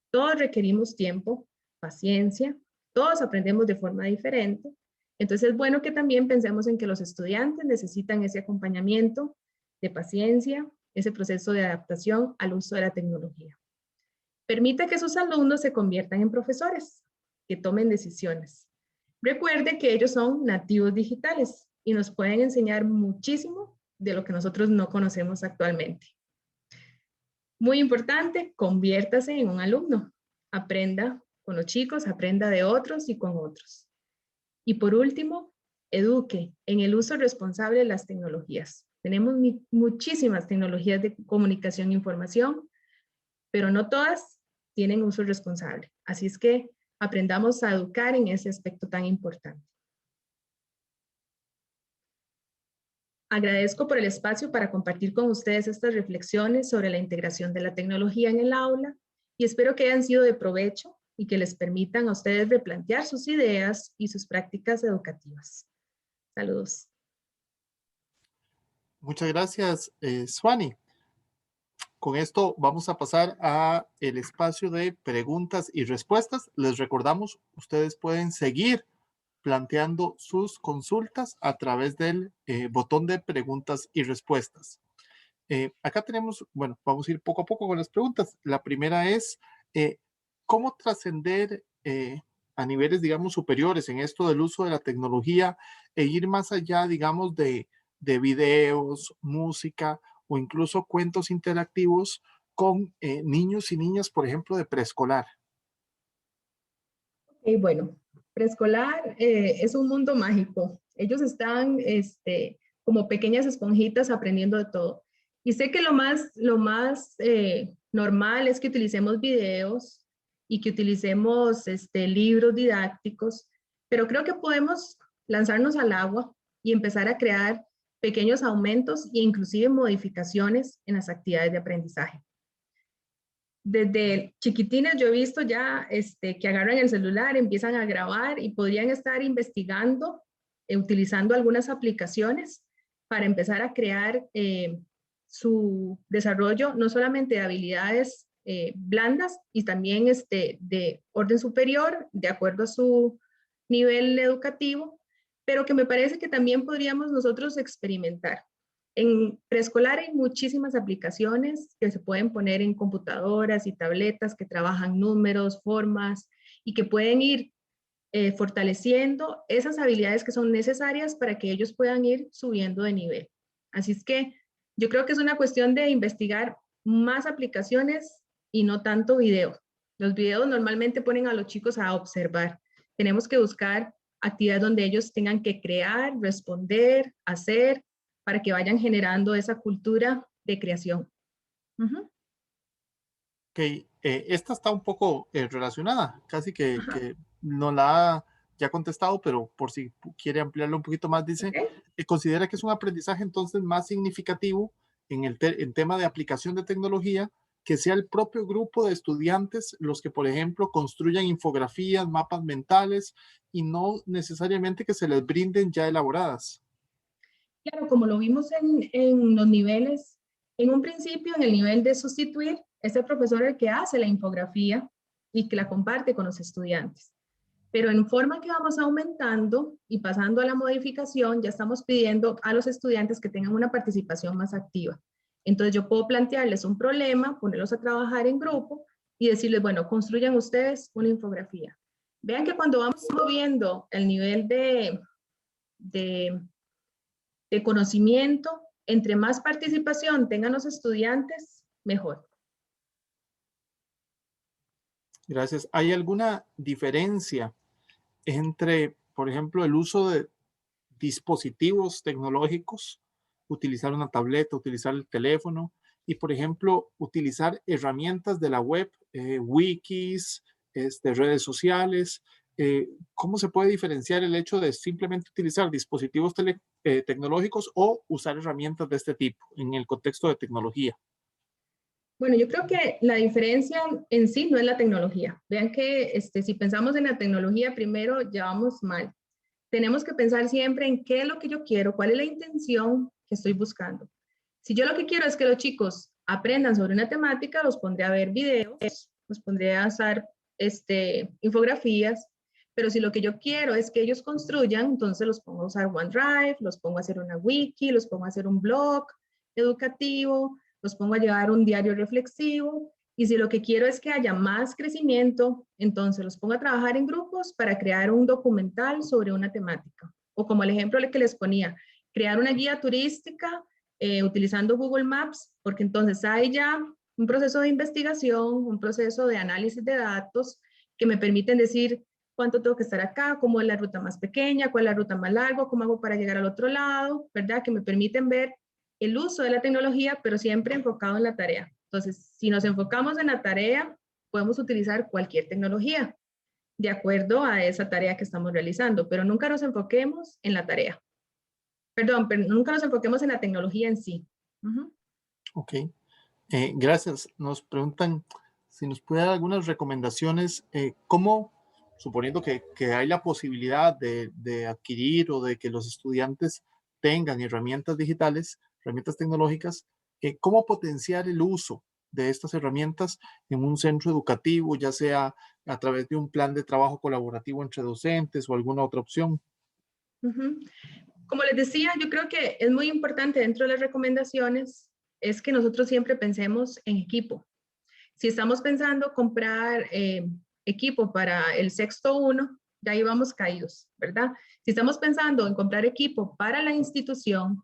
B: Todos requerimos tiempo, paciencia, todos aprendemos de forma diferente. Entonces es bueno que también pensemos en que los estudiantes necesitan ese acompañamiento de paciencia, ese proceso de adaptación al uso de la tecnología. Permite que sus alumnos se conviertan en profesores, que tomen decisiones. Recuerde que ellos son nativos digitales y nos pueden enseñar muchísimo de lo que nosotros no conocemos actualmente. Muy importante, conviértase en un alumno. Aprenda con los chicos, aprenda de otros y con otros. Y por último, eduque en el uso responsable de las tecnologías. Tenemos muchísimas tecnologías de comunicación e información, pero no todas tienen uso responsable. Así es que aprendamos a educar en ese aspecto tan importante. Agradezco por el espacio para compartir con ustedes estas reflexiones sobre la integración de la tecnología en el aula y espero que hayan sido de provecho y que les permitan a ustedes replantear sus ideas y sus prácticas educativas. Saludos.
A: Muchas gracias, Suani. Con esto vamos a pasar a el espacio de preguntas y respuestas. Les recordamos, ustedes pueden seguir planteando sus consultas a través del botón de preguntas y respuestas. Acá tenemos, bueno, vamos a ir poco a poco con las preguntas. La primera es, ¿cómo trascender a niveles, digamos, superiores en esto del uso de la tecnología e ir más allá, digamos, de videos, música o incluso cuentos interactivos con niños y niñas, por ejemplo, de preescolar?
B: Bueno, preescolar es un mundo mágico. Ellos están como pequeñas esponjitas aprendiendo de todo. Y sé que lo más normal es que utilicemos videos y que utilicemos libros didácticos, pero creo que podemos lanzarnos al agua y empezar a crear pequeños aumentos e inclusive modificaciones en las actividades de aprendizaje. Desde chiquitines yo he visto ya que agarran el celular, empiezan a grabar y podrían estar investigando, utilizando algunas aplicaciones para empezar a crear su desarrollo, no solamente de habilidades blandas y también de orden superior, de acuerdo a su nivel educativo, pero que me parece que también podríamos nosotros experimentar. En preescolar hay muchísimas aplicaciones que se pueden poner en computadoras y tabletas que trabajan números, formas y que pueden ir fortaleciendo esas habilidades que son necesarias para que ellos puedan ir subiendo de nivel. Así es que yo creo que es una cuestión de investigar más aplicaciones y no tanto video. Los videos normalmente ponen a los chicos a observar. Tenemos que buscar actividades donde ellos tengan que crear, responder, hacer, para que vayan generando esa cultura de creación.
A: Esta está un poco relacionada, casi que no la ha ya contestado, pero por si quiere ampliarlo un poquito más, dice, considera que es un aprendizaje entonces más significativo en tema de aplicación de tecnología, que sea el propio grupo de estudiantes los que, por ejemplo, construyan infografías, mapas mentales y no necesariamente que se les brinden ya elaboradas.
B: Claro, como lo vimos en los niveles, en un principio, en el nivel de sustituir, es el profesor el que hace la infografía y que la comparte con los estudiantes. Pero en forma que vamos aumentando y pasando a la modificación, ya estamos pidiendo a los estudiantes que tengan una participación más activa. Entonces yo puedo plantearles un problema, ponerlos a trabajar en grupo y decirles, bueno, construyan ustedes una infografía. Vean que cuando vamos subiendo el nivel de conocimiento, entre más participación tengan los estudiantes, mejor.
A: Gracias. ¿Hay alguna diferencia entre, por ejemplo, el uso de dispositivos tecnológicos, utilizar una tableta, utilizar el teléfono y, por ejemplo, utilizar herramientas de la web, wikis, redes sociales? ¿Cómo se puede diferenciar el hecho de simplemente utilizar dispositivos tecnológicos o usar herramientas de este tipo en el contexto de tecnología?
B: Bueno, yo creo que la diferencia en sí no es la tecnología. Vean que si pensamos en la tecnología, primero ya vamos mal. tenemos que pensar siempre en qué es lo que yo quiero, cuál es la intención que estoy buscando. Si yo lo que quiero es que los chicos aprendan sobre una temática, los pondré a ver videos, los pondré a hacer infografías, pero si lo que yo quiero es que ellos construyan, entonces los pongo a usar OneDrive, los pongo a hacer una wiki, los pongo a hacer un blog educativo, los pongo a llevar un diario reflexivo, y si lo que quiero es que haya más crecimiento, entonces los pongo a trabajar en grupos para crear un documental sobre una temática. O como el ejemplo que les ponía, crear una guía turística utilizando Google Maps, porque entonces hay ya un proceso de investigación, un proceso de análisis de datos que me permiten decir cuánto tengo que estar acá, cómo es la ruta más pequeña, cuál es la ruta más larga, cómo hago para llegar al otro lado, ¿verdad? Que me permiten ver el uso de la tecnología, pero siempre enfocado en la tarea. Entonces, si nos enfocamos en la tarea, podemos utilizar cualquier tecnología de acuerdo a esa tarea que estamos realizando, pero nunca nos enfoquemos en la tarea. Perdón, pero nunca nos enfoquemos en la tecnología en sí.
A: Ok, gracias. Nos preguntan si nos puede dar algunas recomendaciones, cómo, suponiendo que hay la posibilidad de adquirir o de que los estudiantes tengan herramientas digitales, herramientas tecnológicas, cómo potenciar el uso de estas herramientas en un centro educativo, ya sea a través de un plan de trabajo colaborativo entre docentes o alguna otra opción.
B: Como les decía, yo creo que es muy importante dentro de las recomendaciones es que nosotros siempre pensemos en equipo. Si estamos pensando comprar equipo para el sexto uno, ya ahí vamos caídos, ¿verdad? Si estamos pensando en comprar equipo para la institución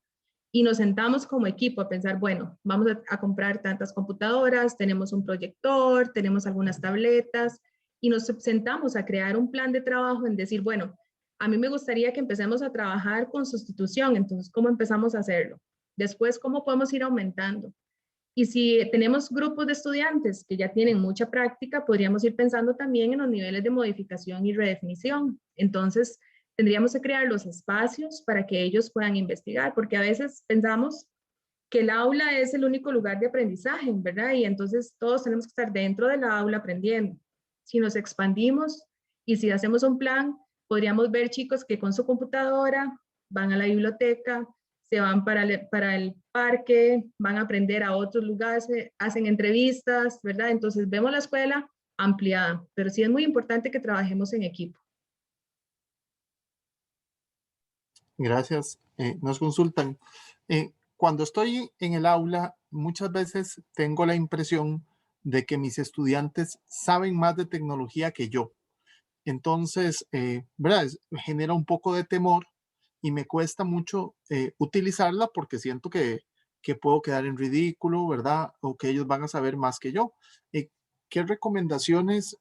B: y nos sentamos como equipo a pensar, bueno, vamos a comprar tantas computadoras, tenemos un proyector, tenemos algunas tabletas, y nos sentamos a crear un plan de trabajo en decir, bueno, a mí me gustaría que empecemos a trabajar con sustitución, entonces, ¿cómo empezamos a hacerlo? Después, ¿cómo podemos ir aumentando? Y si tenemos grupos de estudiantes que ya tienen mucha práctica, podríamos ir pensando también en los niveles de modificación y redefinición. Entonces, tendríamos que crear los espacios para que ellos puedan investigar, porque a veces pensamos que el aula es el único lugar de aprendizaje, ¿verdad? Y entonces todos tenemos que estar dentro del aula aprendiendo. Si nos expandimos y si hacemos un plan, podríamos ver chicos que con su computadora van a la biblioteca, se van para el parque, van a aprender a otros lugares, hacen entrevistas, ¿verdad? Entonces vemos la escuela ampliada, pero sí es muy importante que trabajemos en equipo.
A: Gracias. Nos consultan. Cuando estoy en el aula, muchas veces tengo la impresión de que mis estudiantes saben más de tecnología que yo. Entonces, ¿verdad? Me genera un poco de temor y me cuesta mucho utilizarla porque siento que puedo quedar en ridículo, ¿verdad? O que ellos van a saber más que yo. ¿Qué recomendaciones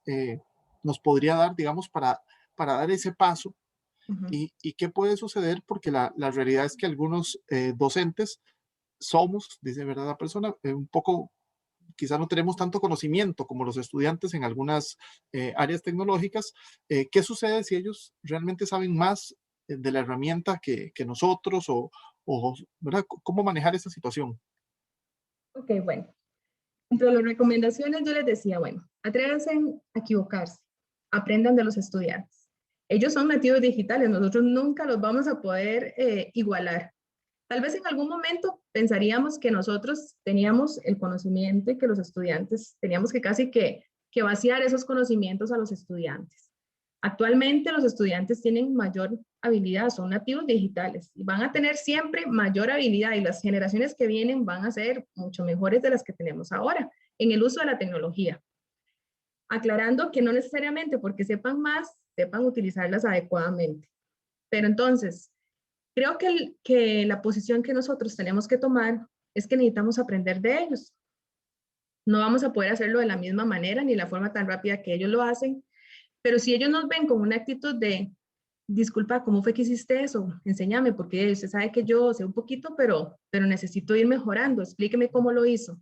A: nos podría dar, digamos, para dar ese paso? ¿Y qué puede suceder? Porque la realidad es que algunos docentes somos, dice verdad la persona, un poco, quizás no tenemos tanto conocimiento como los estudiantes en algunas áreas tecnológicas. ¿Qué sucede si ellos realmente saben más de la herramienta que nosotros o ¿verdad? ¿Cómo manejar esa situación?
B: Ok, bueno. Entre las recomendaciones yo les decía, bueno, atrévanse a equivocarse, aprendan de los estudiantes. Ellos son nativos digitales, nosotros nunca los vamos a poder igualar. Tal vez en algún momento pensaríamos que nosotros teníamos el conocimiento y que los estudiantes teníamos que casi que vaciar esos conocimientos a los estudiantes. Actualmente los estudiantes tienen mayor habilidad, son nativos digitales y van a tener siempre mayor habilidad y las generaciones que vienen van a ser mucho mejores de las que tenemos ahora en el uso de la tecnología. Aclarando que no necesariamente porque sepan más, sepan utilizarlas adecuadamente. Pero entonces, creo que la posición que nosotros tenemos que tomar es que necesitamos aprender de ellos. No vamos a poder hacerlo de la misma manera ni la forma tan rápida que ellos lo hacen, pero si ellos nos ven con una actitud de, disculpa, ¿cómo fue que hiciste eso? Enséñame, porque usted sabe que yo sé un poquito, pero necesito ir mejorando, explíqueme cómo lo hizo.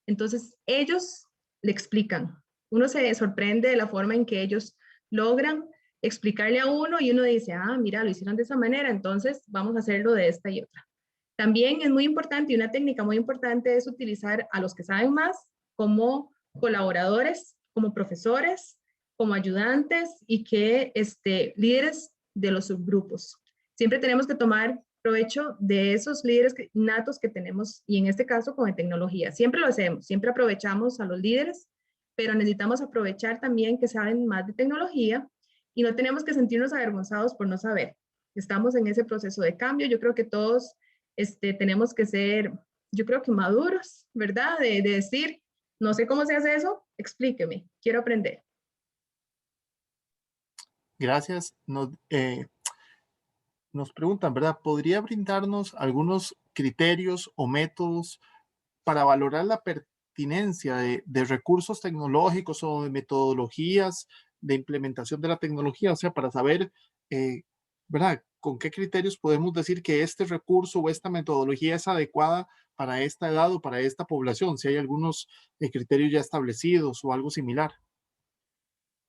B: Entonces, ellos le explican. Uno se sorprende de la forma en que ellos logran explicarle a uno y uno dice, ah, mira, lo hicieron de esa manera, entonces vamos a hacerlo de esta y otra. También es muy importante y una técnica muy importante es utilizar a los que saben más como colaboradores, como profesores, como ayudantes y que líderes de los subgrupos. Siempre tenemos que tomar provecho de esos líderes natos que tenemos, y en este caso con tecnología. Siempre lo hacemos, siempre aprovechamos a los líderes, pero necesitamos aprovechar también que saben más de tecnología y no tenemos que sentirnos avergonzados por no saber. Estamos en ese proceso de cambio. Yo creo que todos tenemos que ser, yo creo que maduros, ¿verdad? De decir, no sé cómo se hace eso, explíqueme, quiero aprender.
A: Gracias. Nos preguntan, ¿verdad? ¿Podría brindarnos algunos criterios o métodos para valorar la pertinencia de recursos tecnológicos o de metodologías de implementación de la tecnología? O sea, para saber, ¿verdad? ¿Con qué criterios podemos decir que este recurso o esta metodología es adecuada para esta edad o para esta población? Si hay algunos criterios ya establecidos o algo similar.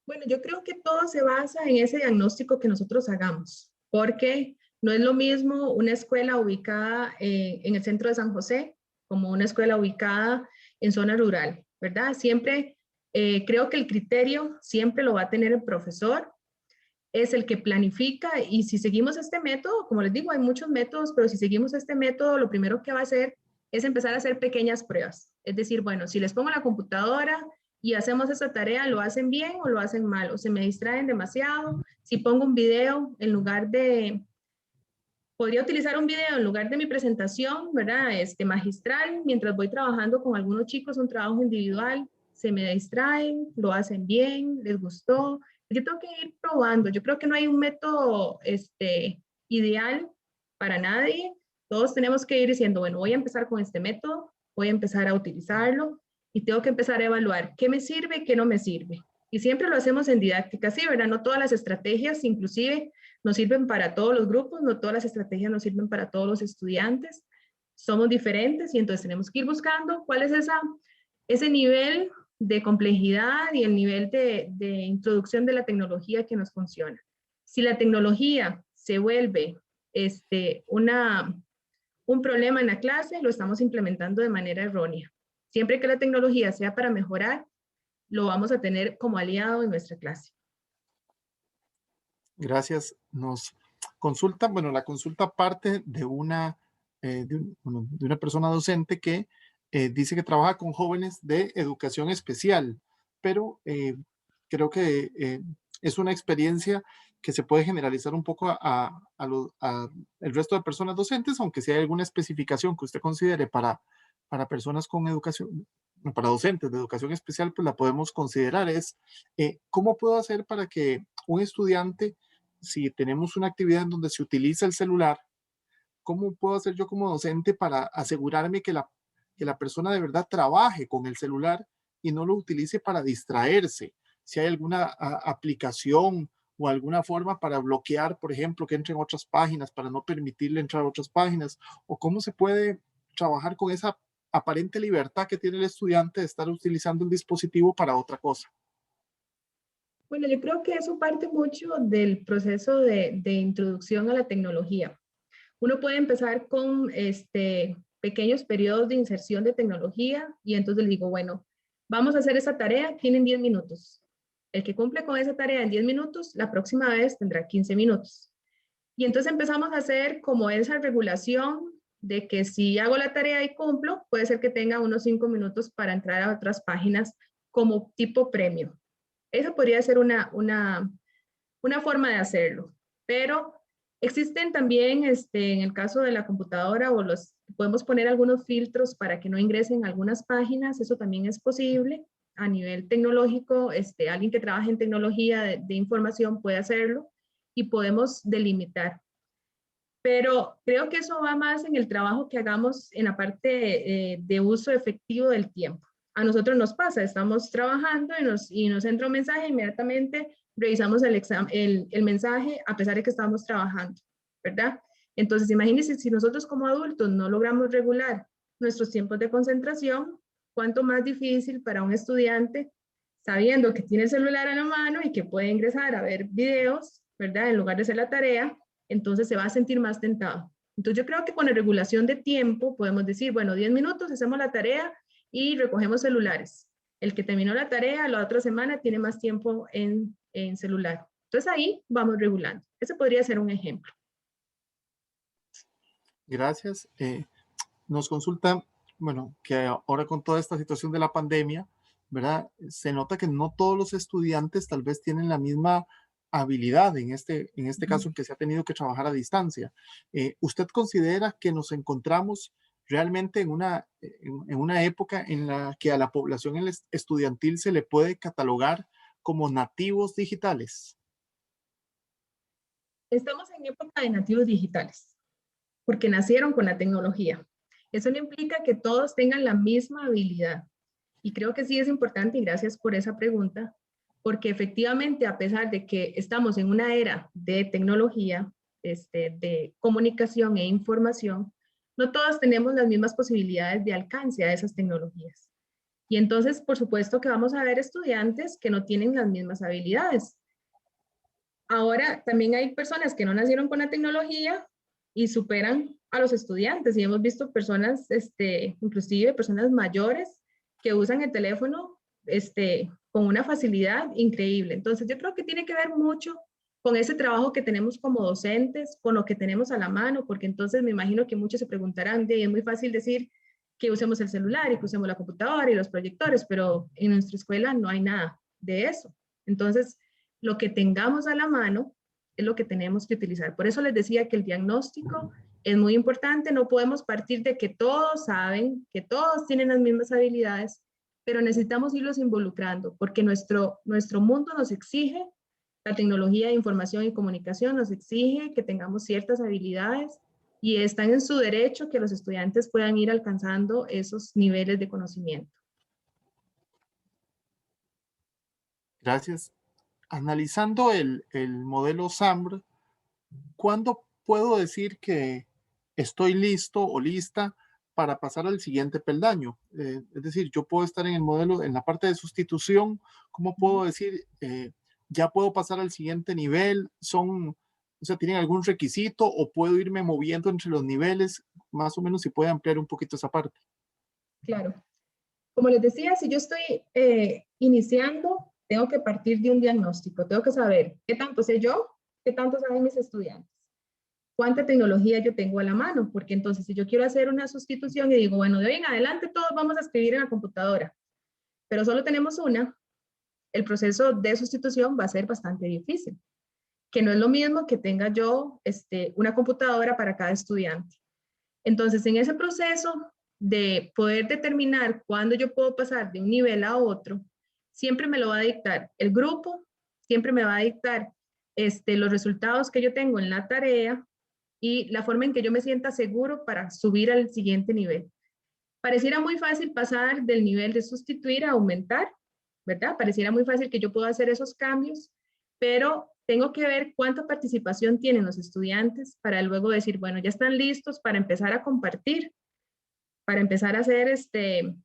B: Bueno, yo creo que todo se basa en ese diagnóstico que nosotros hagamos, porque no es lo mismo una escuela ubicada en el centro de San José como una escuela ubicada en zona rural, ¿verdad? Siempre creo que el criterio siempre lo va a tener el profesor, es el que planifica, y si seguimos este método, como les digo, hay muchos métodos, pero si seguimos este método, lo primero que va a hacer es empezar a hacer pequeñas pruebas. Es decir, bueno, si les pongo la computadora y hacemos esa tarea, ¿lo hacen bien o lo hacen mal? ¿O se me distraen demasiado? Si pongo un video en lugar de, podría utilizar un video en lugar de mi presentación, ¿verdad? Magistral, mientras voy trabajando con algunos chicos, un trabajo individual, se me distraen, lo hacen bien, les gustó. Yo tengo que ir probando. Yo creo que no hay un método ideal para nadie. Todos tenemos que ir diciendo, bueno, voy a empezar con este método, voy a empezar a utilizarlo y tengo que empezar a evaluar qué me sirve, qué no me sirve. Y siempre lo hacemos en didáctica, sí, ¿verdad? No todas las estrategias, inclusive, nos sirven para todos los grupos, no todas las estrategias nos sirven para todos los estudiantes. Somos diferentes y entonces tenemos que ir buscando cuál es ese nivel de complejidad y el nivel de introducción de la tecnología que nos funciona. Si la tecnología se vuelve un problema en la clase, lo estamos implementando de manera errónea. Siempre que la tecnología sea para mejorar, lo vamos a tener como aliado en nuestra clase.
A: Gracias. Nos consultan, bueno, la consulta parte de una persona docente que dice que trabaja con jóvenes de educación especial, pero creo que es una experiencia que se puede generalizar un poco a el resto de personas docentes, aunque si hay alguna especificación que usted considere para personas con educación, para docentes de educación especial, pues la podemos considerar. Es ¿cómo puedo hacer para que un estudiante, si tenemos una actividad en donde se utiliza el celular, cómo puedo hacer yo como docente para asegurarme que la persona de verdad trabaje con el celular y no lo utilice para distraerse? Si hay alguna aplicación o alguna forma para bloquear, por ejemplo, que entren otras páginas, para no permitirle entrar a otras páginas, o cómo se puede trabajar con esa aparente libertad que tiene el estudiante de estar utilizando el dispositivo para otra cosa.
B: Bueno, yo creo que eso parte mucho del proceso de introducción a la tecnología. Uno puede empezar con pequeños periodos de inserción de tecnología y entonces le digo, bueno, vamos a hacer esa tarea, tienen 10 minutos. El que cumple con esa tarea en 10 minutos, la próxima vez tendrá 15 minutos. Y entonces empezamos a hacer como esa regulación de que si hago la tarea y cumplo, puede ser que tenga unos 5 minutos para entrar a otras páginas como tipo premio. Esa podría ser una forma de hacerlo, pero existen también, en el caso de la computadora, podemos poner algunos filtros para que no ingresen algunas páginas, eso también es posible. A nivel tecnológico, alguien que trabaje en tecnología de información puede hacerlo y podemos delimitar. Pero creo que eso va más en el trabajo que hagamos en la parte de uso efectivo del tiempo. A nosotros nos pasa, estamos trabajando y nos entra un mensaje, inmediatamente revisamos el mensaje a pesar de que estamos trabajando, ¿verdad? Entonces, imagínense si nosotros como adultos no logramos regular nuestros tiempos de concentración, cuánto más difícil para un estudiante sabiendo que tiene el celular a la mano y que puede ingresar a ver videos, ¿verdad? En lugar de hacer la tarea, entonces se va a sentir más tentado. Entonces yo creo que con la regulación de tiempo podemos decir, bueno, 10 minutos, hacemos la tarea y recogemos celulares. El que terminó la tarea la otra semana tiene más tiempo en celular. Entonces ahí vamos regulando. Ese podría ser un ejemplo.
A: Gracias. Nos consulta, bueno, que ahora con toda esta situación de la pandemia, ¿verdad? Se nota que no todos los estudiantes tal vez tienen la misma habilidad en este caso en que se ha tenido que trabajar a distancia. ¿Usted considera que nos encontramos realmente en una época en la que a la población estudiantil se le puede catalogar como nativos digitales?
B: Estamos en época de nativos digitales, porque nacieron con la tecnología. Eso no implica que todos tengan la misma habilidad. Y creo que sí es importante, y gracias por esa pregunta, porque efectivamente, a pesar de que estamos en una era de tecnología, de comunicación e información, no todos tenemos las mismas posibilidades de alcance a esas tecnologías. Y entonces, por supuesto que vamos a ver estudiantes que no tienen las mismas habilidades. Ahora, también hay personas que no nacieron con la tecnología y superan a los estudiantes. Y hemos visto personas, inclusive personas mayores, que usan el teléfono con una facilidad increíble. Entonces, yo creo que tiene que ver mucho con ese trabajo que tenemos como docentes, con lo que tenemos a la mano, porque entonces me imagino que muchos se preguntarán, es muy fácil decir que usemos el celular y que usemos la computadora y los proyectores, pero en nuestra escuela no hay nada de eso. Entonces, lo que tengamos a la mano es lo que tenemos que utilizar. Por eso les decía que el diagnóstico es muy importante. No podemos partir de que todos saben, que todos tienen las mismas habilidades, pero necesitamos irlos involucrando porque nuestro mundo nos exige, la tecnología de información y comunicación nos exige que tengamos ciertas habilidades y están en su derecho que los estudiantes puedan ir alcanzando esos niveles de conocimiento.
A: Gracias. Analizando el modelo SAMR, ¿cuándo puedo decir que estoy listo o lista para pasar al siguiente peldaño? Es decir, yo puedo estar en el modelo, en la parte de sustitución, ¿cómo puedo decir, ya puedo pasar al siguiente nivel? O sea, ¿tienen algún requisito o puedo irme moviendo entre los niveles? Más o menos si puede ampliar un poquito esa parte.
B: Claro. Como les decía, si yo estoy iniciando, tengo que partir de un diagnóstico, tengo que saber qué tanto sé yo, qué tanto saben mis estudiantes, cuánta tecnología yo tengo a la mano, porque entonces si yo quiero hacer una sustitución y digo, bueno, de hoy en adelante todos vamos a escribir en la computadora, pero solo tenemos una, el proceso de sustitución va a ser bastante difícil, que no es lo mismo que tenga yo una computadora para cada estudiante. Entonces, en ese proceso de poder determinar cuándo yo puedo pasar de un nivel a otro, siempre me lo va a dictar el grupo, siempre me va a dictar los resultados que yo tengo en la tarea y la forma en que yo me sienta seguro para subir al siguiente nivel. Pareciera muy fácil pasar del nivel de sustituir a aumentar, ¿verdad? Pareciera muy fácil que yo pueda hacer esos cambios, pero tengo que ver cuánta participación tienen los estudiantes para luego decir, bueno, ya están listos para empezar a compartir, para empezar a hacer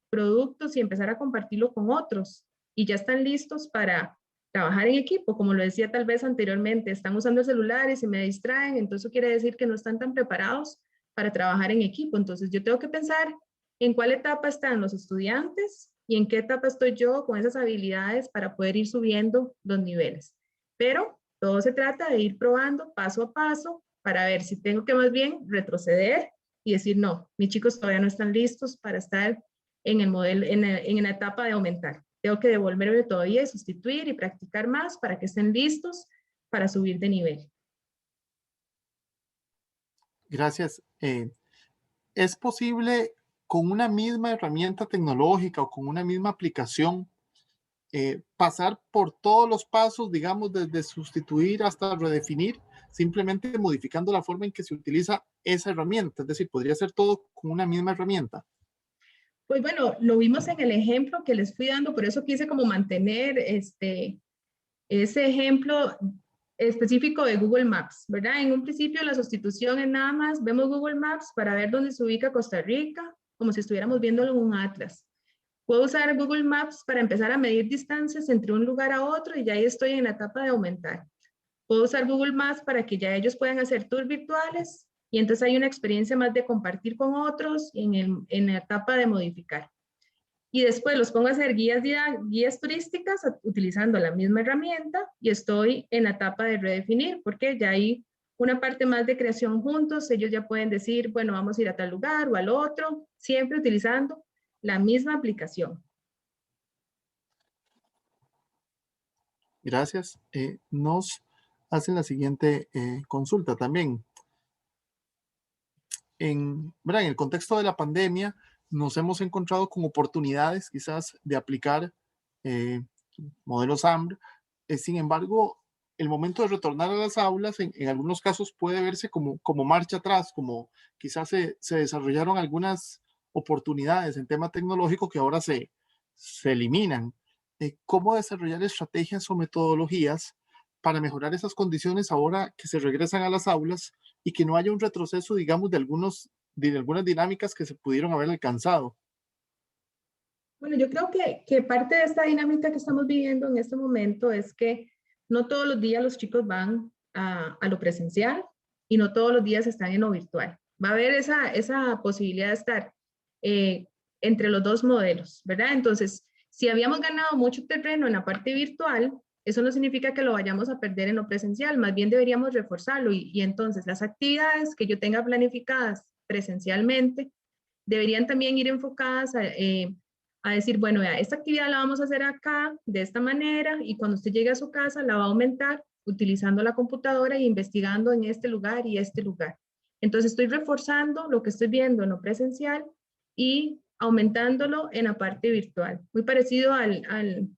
B: productos y empezar a compartirlo con otros. Y ya están listos para trabajar en equipo, como lo decía tal vez anteriormente, están usando el celular y se me distraen, entonces eso quiere decir que no están tan preparados para trabajar en equipo. Entonces yo tengo que pensar en cuál etapa están los estudiantes y en qué etapa estoy yo con esas habilidades para poder ir subiendo los niveles. Pero todo se trata de ir probando paso a paso para ver si tengo que más bien retroceder y decir, no, mis chicos todavía no están listos para estar en el modelo, en la etapa de aumentar. Tengo que devolverme todavía y sustituir y practicar más para que estén listos para subir de nivel.
A: Gracias. ¿Es posible con una misma herramienta tecnológica o con una misma aplicación pasar por todos los pasos, digamos, desde sustituir hasta redefinir, simplemente modificando la forma en que se utiliza esa herramienta? Es decir, podría ser todo con una misma herramienta.
B: Pues bueno, lo vimos en el ejemplo que les fui dando, por eso quise como mantener ese ejemplo específico de Google Maps, ¿verdad? En un principio la sustitución es nada más, vemos Google Maps para ver dónde se ubica Costa Rica, como si estuviéramos viéndolo en un atlas. Puedo usar Google Maps para empezar a medir distancias entre un lugar a otro y ya ahí estoy en la etapa de aumentar. Puedo usar Google Maps para que ya ellos puedan hacer tours virtuales y entonces hay una experiencia más de compartir con otros en la etapa de modificar. y después los pongo a hacer guías turísticas utilizando la misma herramienta y estoy en la etapa de redefinir, porque ya hay una parte más de creación juntos, ellos ya pueden decir, bueno, vamos a ir a tal lugar o al otro, siempre utilizando la misma aplicación.
A: Gracias. Nos hacen la siguiente consulta también. ¿Verdad? En el contexto de la pandemia, nos hemos encontrado con oportunidades quizás de aplicar eh, modelos AMR. Sin embargo, el momento de retornar a las aulas en algunos casos puede verse como marcha atrás, como quizás se desarrollaron algunas oportunidades en tema tecnológico que ahora se eliminan. ¿Cómo desarrollar estrategias o metodologías para mejorar esas condiciones ahora que se regresan a las aulas y que no haya un retroceso, digamos, de algunas dinámicas que se pudieron haber alcanzado?
B: Bueno, yo creo que parte de esta dinámica que estamos viviendo en este momento es que no todos los días los chicos van a lo presencial y no todos los días están en lo virtual. Va a haber esa posibilidad de estar eh, entre los dos modelos, ¿verdad? Entonces, si habíamos ganado mucho terreno en la parte virtual, eso no significa que lo vayamos a perder en lo presencial, más bien deberíamos reforzarlo y entonces las actividades que yo tenga planificadas presencialmente deberían también ir enfocadas a decir, bueno, vea, esta actividad la vamos a hacer acá, de esta manera, y cuando usted llegue a su casa la va a aumentar utilizando la computadora e investigando en este lugar y este lugar. Entonces estoy reforzando lo que estoy viendo en lo presencial y aumentándolo en la parte virtual. Muy parecido al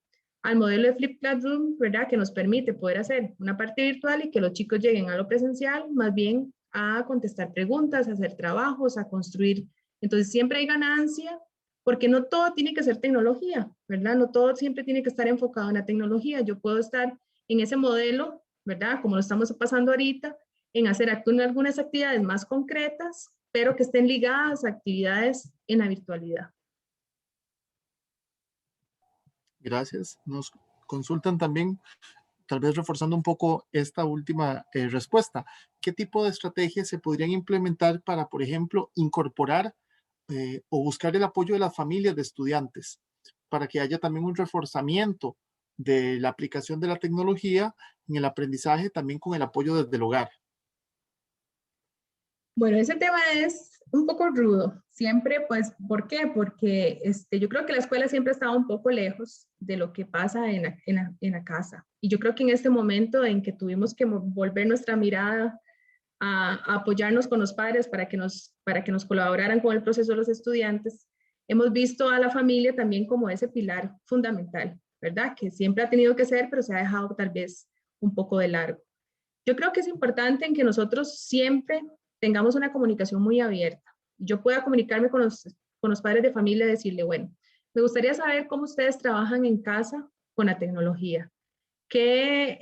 B: modelo de Flip Classroom, ¿verdad? Que nos permite poder hacer una parte virtual y que los chicos lleguen a lo presencial, más bien a contestar preguntas, a hacer trabajos, a construir. Entonces siempre hay ganancia porque no todo tiene que ser tecnología, ¿verdad? No todo siempre tiene que estar enfocado en la tecnología. Yo puedo estar en ese modelo, ¿verdad? Como lo estamos pasando ahorita, en hacer algunas actividades más concretas, pero que estén ligadas a actividades en la virtualidad.
A: Gracias. Nos consultan también, tal vez reforzando un poco esta última respuesta, ¿qué tipo de estrategias se podrían implementar para, por ejemplo, incorporar o buscar el apoyo de las familias de estudiantes para que haya también un reforzamiento de la aplicación de la tecnología en el aprendizaje, también con el apoyo desde el hogar?
B: Bueno, ese tema es un poco rudo. Siempre, pues, ¿por qué? Porque yo creo que la escuela siempre ha estado un poco lejos de lo que pasa en la casa. Y yo creo que en este momento en que tuvimos que volver nuestra mirada a apoyarnos con los padres para que nos colaboraran con el proceso de los estudiantes, hemos visto a la familia también como ese pilar fundamental, ¿verdad? Que siempre ha tenido que ser, pero se ha dejado tal vez un poco de largo. Yo creo que es importante en que nosotros siempre tengamos una comunicación muy abierta. Yo pueda comunicarme con los padres de familia y decirle, bueno, me gustaría saber cómo ustedes trabajan en casa con la tecnología. ¿Qué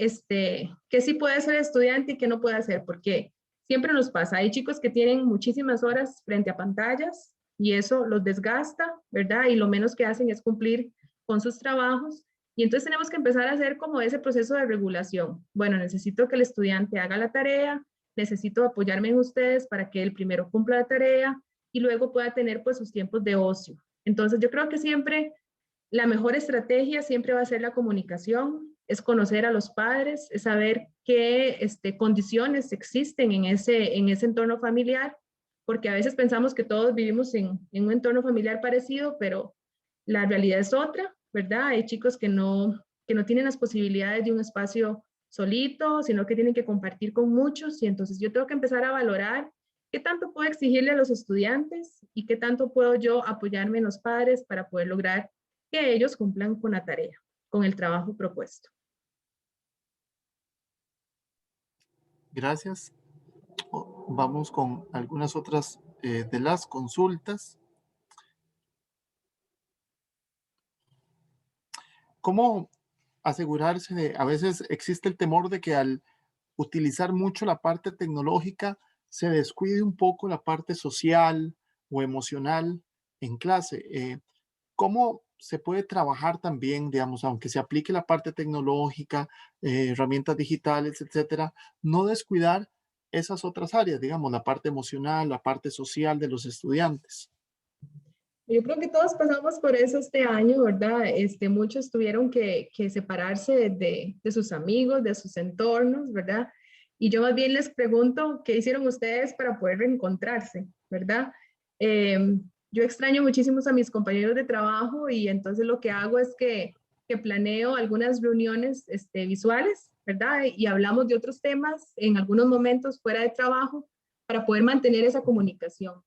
B: sí puede ser estudiante y qué no puede hacer? Porque siempre nos pasa, hay chicos que tienen muchísimas horas frente a pantallas y eso los desgasta, ¿verdad? Y lo menos que hacen es cumplir con sus trabajos. Y entonces tenemos que empezar a hacer como ese proceso de regulación. Bueno, necesito que el estudiante haga la tarea, necesito apoyarme en ustedes para que el primero cumpla la tarea y luego pueda tener pues sus tiempos de ocio. Entonces yo creo que siempre la mejor estrategia siempre va a ser la comunicación, es conocer a los padres, es saber qué condiciones existen en ese entorno familiar, porque a veces pensamos que todos vivimos en un entorno familiar parecido, pero la realidad es otra, ¿verdad? Hay chicos que no tienen las posibilidades de un espacio solito, sino que tienen que compartir con muchos y entonces yo tengo que empezar a valorar qué tanto puedo exigirle a los estudiantes y qué tanto puedo yo apoyarme en los padres para poder lograr que ellos cumplan con la tarea, con el trabajo propuesto.
A: Gracias. Vamos con algunas otras de las consultas. ¿Cómo asegurarse de, a veces existe el temor de que al utilizar mucho la parte tecnológica se descuide un poco la parte social o emocional en clase? ¿Cómo se puede trabajar también, digamos, aunque se aplique la parte tecnológica, herramientas digitales, etcétera, no descuidar esas otras áreas, digamos, la parte emocional, la parte social de los estudiantes?
B: Yo creo que todos pasamos por eso este año, ¿verdad? Muchos tuvieron que separarse de sus amigos, de sus entornos, ¿verdad? Y yo más bien les pregunto, ¿qué hicieron ustedes para poder reencontrarse, ¿verdad? Yo extraño muchísimo a mis compañeros de trabajo y entonces lo que hago es que planeo algunas reuniones visuales, ¿verdad? Y hablamos de otros temas en algunos momentos fuera de trabajo para poder mantener esa comunicación.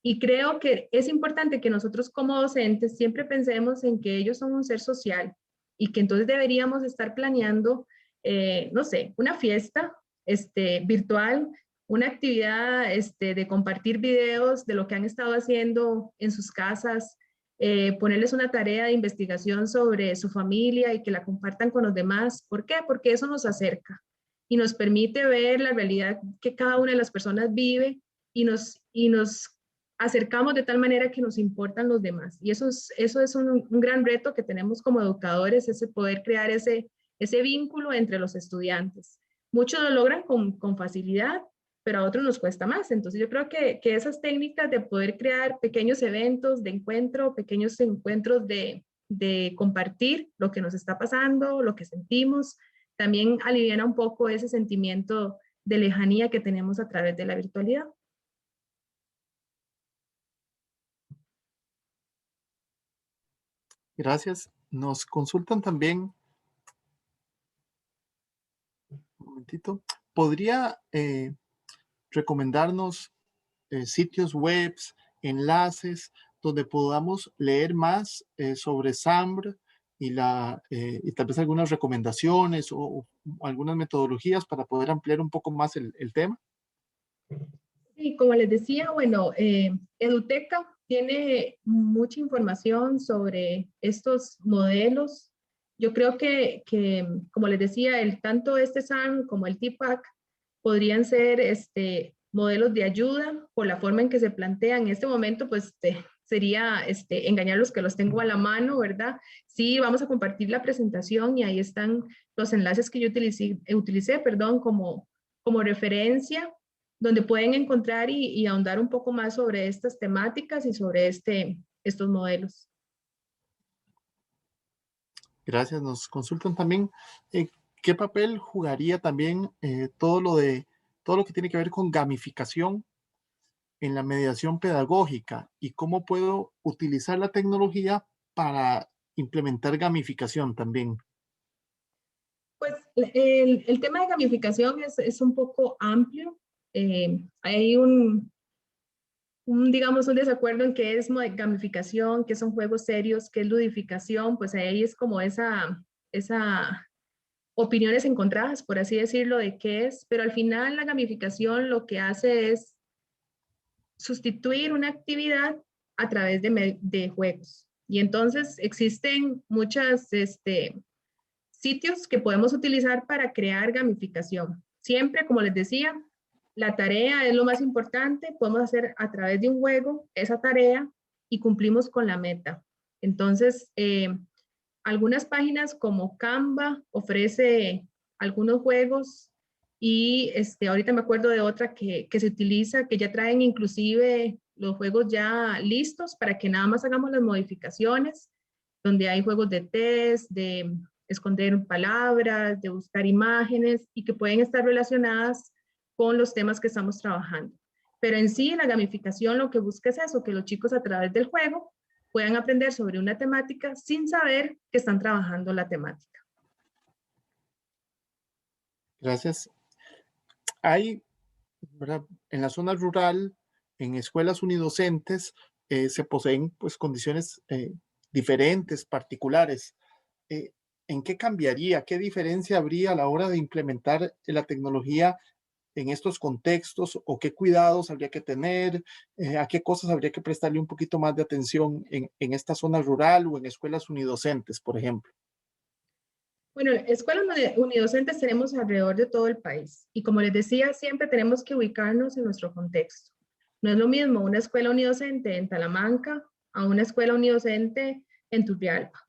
B: Y creo que es importante que nosotros como docentes siempre pensemos en que ellos son un ser social y que entonces deberíamos estar planeando, no sé, una fiesta virtual, una actividad de compartir videos de lo que han estado haciendo en sus casas, ponerles una tarea de investigación sobre su familia y que la compartan con los demás. ¿Por qué? Porque eso nos acerca y nos permite ver la realidad que cada una de las personas vive y nos acercamos de tal manera que nos importan los demás. Y eso es un gran reto que tenemos como educadores, ese poder crear ese vínculo entre los estudiantes. Muchos lo logran con facilidad, pero a otros nos cuesta más. Entonces yo creo que esas técnicas de poder crear pequeños eventos de encuentro, pequeños encuentros de compartir lo que nos está pasando, lo que sentimos, también aliviana un poco ese sentimiento de lejanía que tenemos a través de la virtualidad.
A: Gracias. Nos consultan también, un momentito, ¿podría recomendarnos sitios web, enlaces, donde podamos leer más sobre SAMR y tal vez algunas recomendaciones o algunas metodologías para poder ampliar un poco más el tema?
B: Sí, como les decía, bueno, Eduteca tiene mucha información sobre estos modelos. Yo creo como les decía, tanto SAM como el TPAC podrían ser modelos de ayuda por la forma en que se plantean. En este momento, pues sería engañar los que los tengo a la mano, ¿verdad? Sí, vamos a compartir la presentación y ahí están los enlaces que yo utilicé, perdón, como referencia donde pueden encontrar y ahondar un poco más sobre estas temáticas y sobre estos modelos.
A: Gracias. Nos consultan también qué papel jugaría también todo lo que tiene que ver con gamificación en la mediación pedagógica y cómo puedo utilizar la tecnología para implementar gamificación también.
B: Pues el tema de gamificación es un poco amplio. Hay digamos, un desacuerdo en qué es gamificación, qué son juegos serios, qué es ludificación, pues ahí es como esa opiniones encontradas, por así decirlo, de qué es, pero al final la gamificación lo que hace es sustituir una actividad a través de juegos. Y entonces existen muchos sitios que podemos utilizar para crear gamificación. Siempre, como les decía, la tarea es lo más importante, podemos hacer a través de un juego esa tarea y cumplimos con la meta. Entonces, algunas páginas como Canva ofrece algunos juegos y ahorita me acuerdo de otra que se utiliza, que ya traen inclusive los juegos ya listos para que nada más hagamos las modificaciones, donde hay juegos de test, de esconder palabras, de buscar imágenes y que pueden estar relacionadas con los temas que estamos trabajando. Pero en sí, la gamificación lo que busca es eso, que los chicos a través del juego puedan aprender sobre una temática sin saber que están trabajando la temática.
A: Gracias. Hay, ¿verdad? En la zona rural, en escuelas unidocentes, se poseen pues, condiciones diferentes, particulares. Eh, ¿En qué cambiaría? ¿Qué diferencia habría a la hora de implementar la tecnología en estos contextos o qué cuidados habría que tener, a qué cosas habría que prestarle un poquito más de atención en esta zona rural o en escuelas unidocentes, por ejemplo?
B: Bueno, escuelas unidocentes tenemos alrededor de todo el país y como les decía, siempre tenemos que ubicarnos en nuestro contexto. No es lo mismo una escuela unidocente en Talamanca a una escuela unidocente en Turrialba,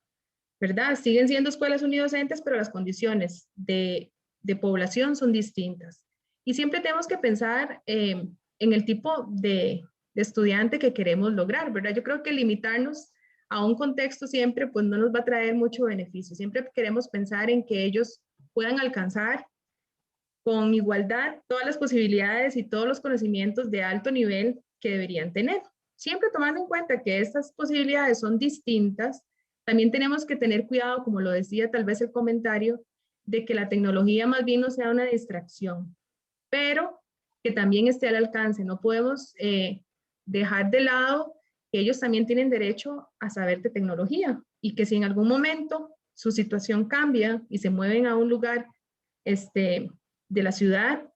B: ¿verdad? Siguen siendo escuelas unidocentes, pero las condiciones de población son distintas. Y siempre tenemos que pensar en el tipo estudiante que queremos lograr, ¿verdad? Yo creo que limitarnos a un contexto siempre pues no nos va a traer mucho beneficio. Siempre queremos pensar en que ellos puedan alcanzar con igualdad todas las posibilidades y todos los conocimientos de alto nivel que deberían tener. Siempre tomando en cuenta que estas posibilidades son distintas, también tenemos que tener cuidado, como lo decía tal vez el comentario, de que la tecnología más bien no sea una distracción, pero que también esté al alcance. No podemos dejar de lado que ellos también tienen derecho a saber de tecnología y que si en algún momento su situación cambia y se mueven a un lugar de la ciudad,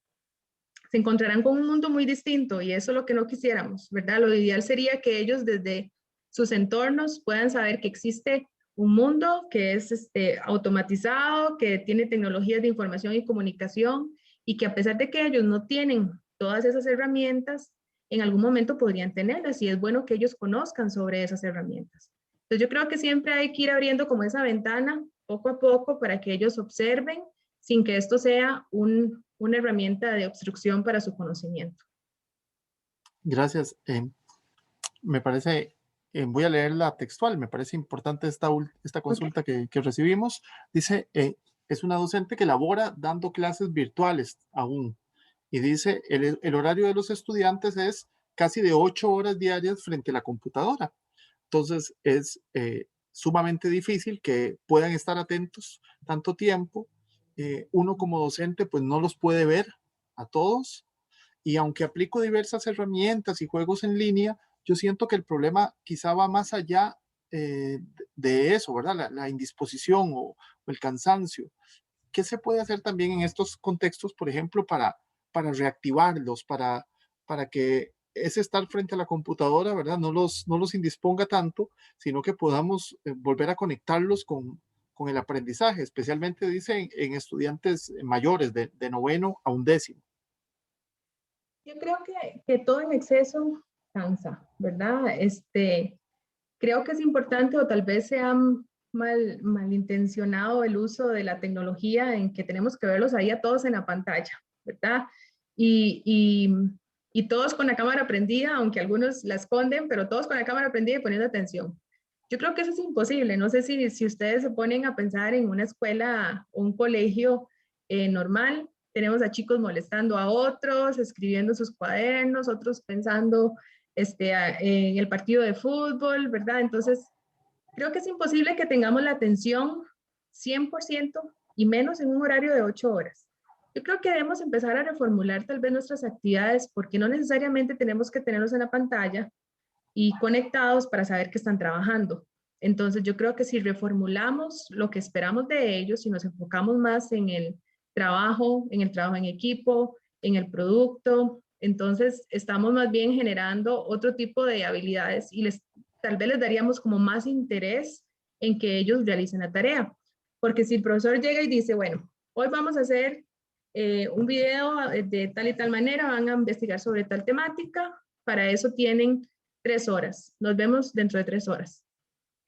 B: se encontrarán con un mundo muy distinto y eso es lo que no quisiéramos, ¿verdad? Lo ideal sería que ellos desde sus entornos puedan saber que existe un mundo que es automatizado, que tiene tecnologías de información y comunicación y que a pesar de que ellos no tienen todas esas herramientas, en algún momento podrían tenerlas y es bueno que ellos conozcan sobre esas herramientas. Entonces yo creo que siempre hay que ir abriendo como esa ventana poco a poco para que ellos observen sin que esto sea una herramienta de obstrucción para su conocimiento.
A: Gracias. Me parece, voy a leer la textual, me parece importante esta consulta que recibimos. Dice, es una docente que labora dando clases virtuales aún. Y dice, el horario de los estudiantes es casi de 8 horas diarias frente a la computadora. Entonces es sumamente difícil que puedan estar atentos tanto tiempo. Uno como docente pues no los puede ver a todos y aunque aplico diversas herramientas y juegos en línea, yo siento que el problema quizá va más allá de eso, ¿verdad? La indisposición o el cansancio. ¿Qué se puede hacer también en estos contextos, por ejemplo, para reactivarlos, para que ese estar frente a la computadora, ¿verdad? No los indisponga tanto, sino que podamos volver a conectarlos con el aprendizaje, especialmente dicen en estudiantes mayores de noveno a undécimo.
B: Yo creo que todo en exceso cansa, ¿verdad? Creo que es importante o tal vez sea malintencionado el uso de la tecnología en que tenemos que verlos ahí a todos en la pantalla, ¿verdad? Y, y, y todos con la cámara prendida, aunque algunos la esconden, pero todos con la cámara prendida y poniendo atención. Yo creo que eso es imposible. No sé si ustedes se ponen a pensar en una escuela o un colegio normal. Tenemos a chicos molestando a otros, escribiendo sus cuadernos, otros pensando en el partido de fútbol, ¿verdad? Entonces, creo que es imposible que tengamos la atención 100% y menos en un horario de 8 horas. Yo creo que debemos empezar a reformular tal vez nuestras actividades porque no necesariamente tenemos que tenerlos en la pantalla y conectados para saber que están trabajando. Entonces, yo creo que si reformulamos lo que esperamos de ellos y nos enfocamos más en el trabajo en equipo, en el producto, entonces estamos más bien generando otro tipo de habilidades y tal vez les daríamos como más interés en que ellos realicen la tarea. Porque si el profesor llega y dice, bueno, hoy vamos a hacer un video de tal y tal manera, van a investigar sobre tal temática, para eso tienen 3 horas. Nos vemos dentro de 3 horas.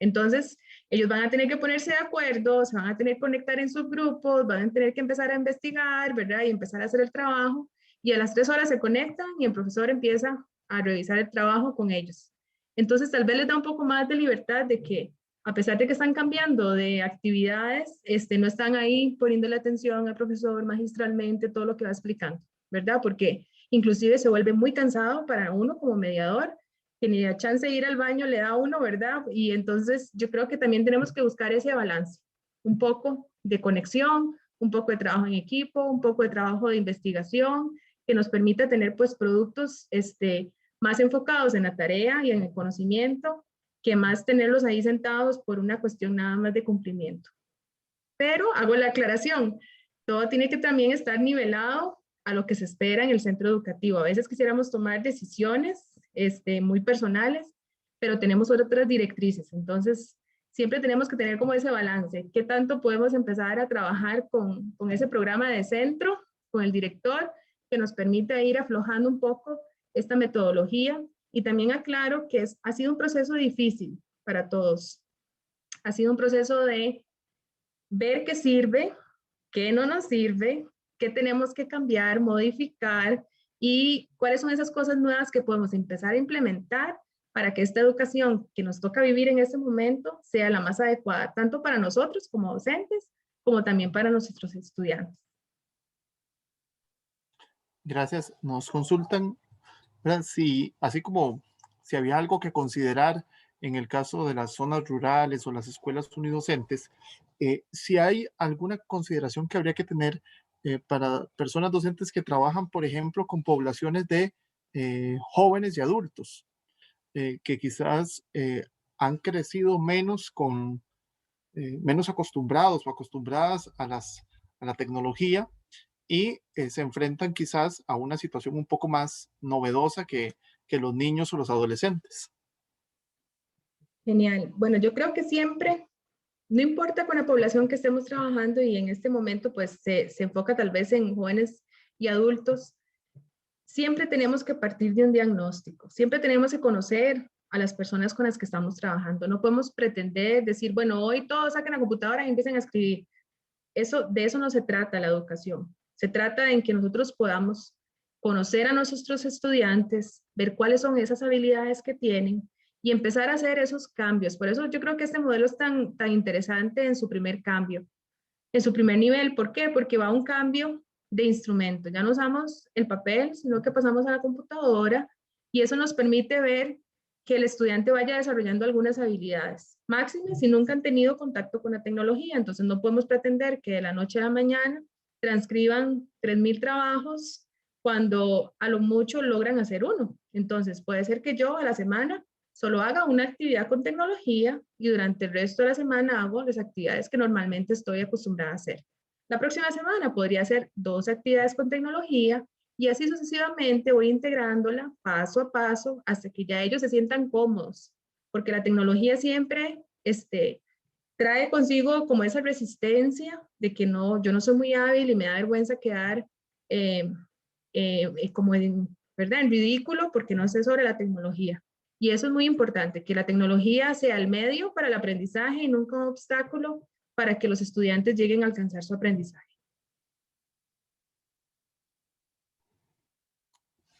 B: Entonces, ellos van a tener que ponerse de acuerdo, se van a tener que conectar en sus grupos, van a tener que empezar a investigar, ¿verdad? Y empezar a hacer el trabajo. Y a las 3 horas se conectan y el profesor empieza a revisar el trabajo con ellos. Entonces, tal vez les da un poco más de libertad de que, a pesar de que están cambiando de actividades, no están ahí poniendo la atención al profesor magistralmente todo lo que va explicando, ¿verdad? Porque inclusive se vuelve muy cansado para uno como mediador que ni la chance de ir al baño le da a uno, ¿verdad? Y entonces yo creo que también tenemos que buscar ese balance, un poco de conexión, un poco de trabajo en equipo, un poco de trabajo de investigación, que nos permita tener pues productos más enfocados en la tarea y en el conocimiento, que más tenerlos ahí sentados por una cuestión nada más de cumplimiento. Pero hago la aclaración, todo tiene que también estar nivelado a lo que se espera en el centro educativo. A veces quisiéramos tomar decisiones muy personales, pero tenemos otras directrices. Entonces, siempre tenemos que tener como ese balance. ¿Qué tanto podemos empezar a trabajar con ese programa de centro, con el director, que nos permite ir aflojando un poco esta metodología? Y también aclaro que ha sido un proceso difícil para todos. Ha sido un proceso de ver qué sirve, qué no nos sirve, qué tenemos que cambiar, modificar y cuáles son esas cosas nuevas que podemos empezar a implementar para que esta educación que nos toca vivir en este momento sea la más adecuada, tanto para nosotros como docentes, como también para nuestros estudiantes.
A: Gracias. Nos consultan, ¿verdad? Si, así como si había algo que considerar en el caso de las zonas rurales o las escuelas unidocentes, si hay alguna consideración que habría que tener para personas docentes que trabajan, por ejemplo, con poblaciones de jóvenes y adultos, que quizás han crecido menos con menos acostumbrados o acostumbradas a la tecnología y se enfrentan quizás a una situación un poco más novedosa que los niños o los adolescentes.
B: Genial. Bueno, yo creo que siempre, no importa con la población que estemos trabajando y en este momento pues se enfoca tal vez en jóvenes y adultos, siempre tenemos que partir de un diagnóstico, siempre tenemos que conocer a las personas con las que estamos trabajando. No podemos pretender decir, bueno, hoy todos saquen la computadora y empiecen a escribir. De eso no se trata la educación. Se trata en que nosotros podamos conocer a nuestros estudiantes, ver cuáles son esas habilidades que tienen y empezar a hacer esos cambios. Por eso yo creo que este modelo es tan interesante en su primer cambio, en su primer nivel. ¿Por qué? Porque va a un cambio de instrumento. Ya no usamos el papel, sino que pasamos a la computadora y eso nos permite ver que el estudiante vaya desarrollando algunas habilidades. Máxime, si nunca han tenido contacto con la tecnología, entonces no podemos pretender que de la noche a la mañana transcriban 3.000 trabajos cuando a lo mucho logran hacer uno. Entonces puede ser que yo a la semana solo haga una actividad con tecnología y durante el resto de la semana hago las actividades que normalmente estoy acostumbrada a hacer. La próxima semana podría hacer 2 actividades con tecnología y así sucesivamente voy integrándola paso a paso hasta que ya ellos se sientan cómodos, porque la tecnología siempre trae consigo como esa resistencia de que no, yo no soy muy hábil y me da vergüenza quedar como ¿verdad? En ridículo porque no sé sobre la tecnología. Y eso es muy importante, que la tecnología sea el medio para el aprendizaje y nunca un obstáculo para que los estudiantes lleguen a alcanzar su aprendizaje.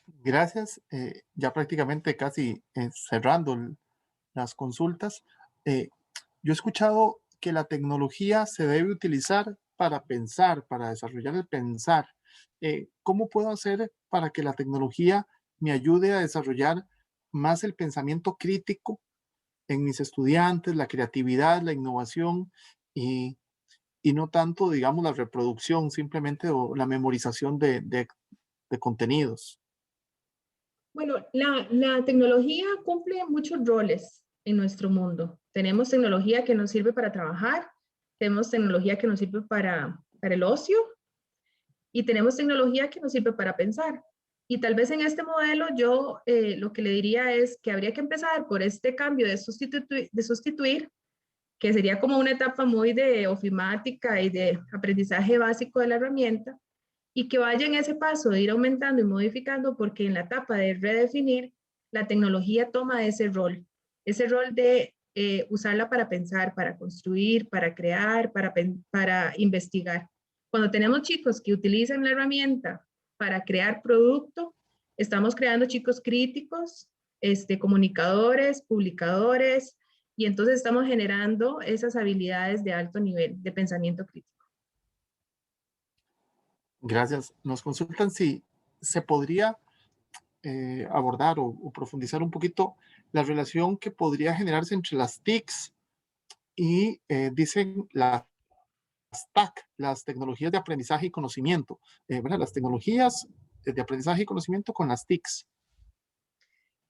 A: Gracias. Ya prácticamente casi cerrando las consultas. Yo he escuchado que la tecnología se debe utilizar para pensar, para desarrollar el pensar. ¿Cómo puedo hacer para que la tecnología me ayude a desarrollar más el pensamiento crítico en mis estudiantes, la creatividad, la innovación y no tanto, digamos, la reproducción simplemente o la memorización de contenidos?
B: Bueno, la tecnología cumple muchos roles en nuestro mundo. Tenemos tecnología que nos sirve para trabajar, tenemos tecnología que nos sirve para el ocio y tenemos tecnología que nos sirve para pensar. Y tal vez en este modelo yo lo que le diría es que habría que empezar por este cambio de sustituir, que sería como una etapa muy de ofimática y de aprendizaje básico de la herramienta, y que vaya en ese paso de ir aumentando y modificando, porque en la etapa de redefinir, la tecnología toma ese rol de usarla para pensar, para construir, para crear, para investigar. Cuando tenemos chicos que utilizan la herramienta para crear producto, estamos creando chicos críticos, comunicadores, publicadores, y entonces estamos generando esas habilidades de alto nivel de pensamiento crítico.
A: Gracias. Nos consultan si se podría abordar o profundizar un poquito la relación que podría generarse entre las TICs y dicen las TAC, las tecnologías de aprendizaje y conocimiento, ¿verdad? Las tecnologías de aprendizaje y conocimiento con las TICs.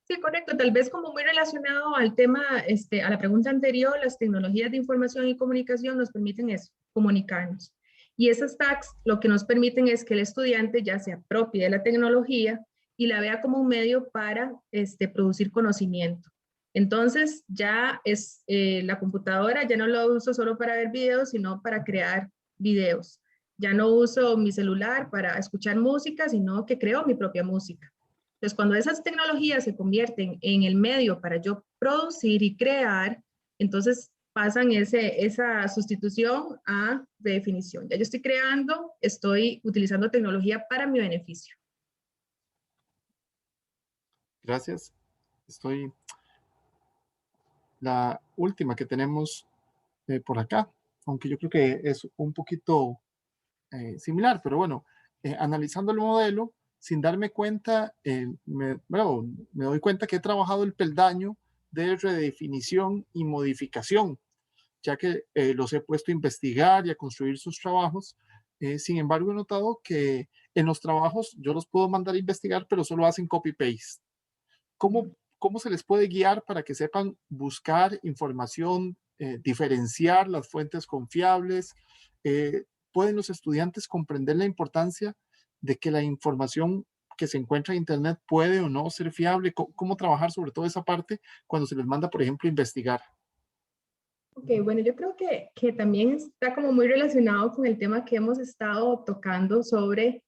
B: Sí, correcto. Tal vez como muy relacionado al tema, a la pregunta anterior, las tecnologías de información y comunicación nos permiten eso, comunicarnos. Y esas TACs lo que nos permiten es que el estudiante ya se apropie de la tecnología y la vea como un medio para producir conocimiento. Entonces ya es la computadora, ya no lo uso solo para ver videos, sino para crear videos. Ya no uso mi celular para escuchar música, sino que creo mi propia música. Entonces, cuando esas tecnologías se convierten en el medio para yo producir y crear, entonces pasan esa sustitución a redefinición. Ya yo estoy creando, estoy utilizando tecnología para mi beneficio.
A: Gracias. Estoy la última que tenemos por acá, aunque yo creo que es un poquito similar, pero bueno, analizando el modelo, sin darme cuenta, bueno, me doy cuenta que he trabajado el peldaño de redefinición y modificación, ya que los he puesto a investigar y a construir sus trabajos. Sin embargo, he notado que en los trabajos yo los puedo mandar a investigar, pero solo hacen copy-paste. ¿Cómo se les puede guiar para que sepan buscar información, diferenciar las fuentes confiables? Eh, ¿Pueden los estudiantes comprender la importancia de que la información que se encuentra en Internet puede o no ser fiable? ¿Cómo trabajar sobre todo esa parte cuando se les manda, por ejemplo, investigar?
B: Ok, bueno, yo creo que también está como muy relacionado con el tema que hemos estado tocando sobre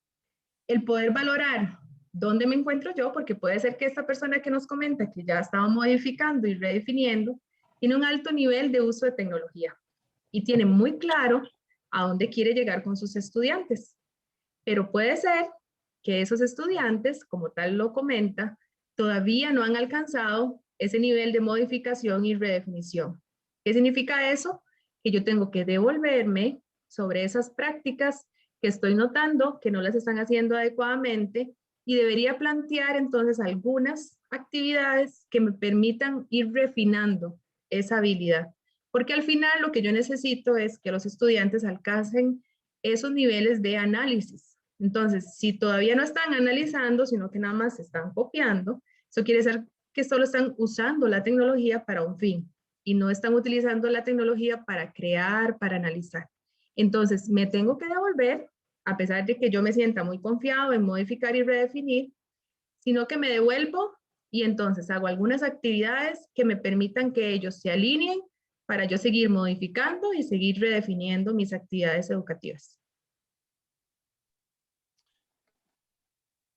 B: el poder valorar dónde me encuentro yo, porque puede ser que esta persona que nos comenta que ya estaba modificando y redefiniendo, tiene un alto nivel de uso de tecnología y tiene muy claro a dónde quiere llegar con sus estudiantes. Pero puede ser que esos estudiantes, como tal lo comenta, todavía no han alcanzado ese nivel de modificación y redefinición. ¿Qué significa eso? Que yo tengo que devolverme sobre esas prácticas que estoy notando que no las están haciendo adecuadamente y debería plantear entonces algunas actividades que me permitan ir refinando esa habilidad. Porque al final lo que yo necesito es que los estudiantes alcancen esos niveles de análisis. Entonces, si todavía no están analizando, sino que nada más se están copiando, eso quiere decir que solo están usando la tecnología para un fin y no están utilizando la tecnología para crear, para analizar. Entonces, me tengo que devolver, a pesar de que yo me sienta muy confiado en modificar y redefinir, sino que me devuelvo y entonces hago algunas actividades que me permitan que ellos se alineen para yo seguir modificando y seguir redefiniendo mis actividades educativas.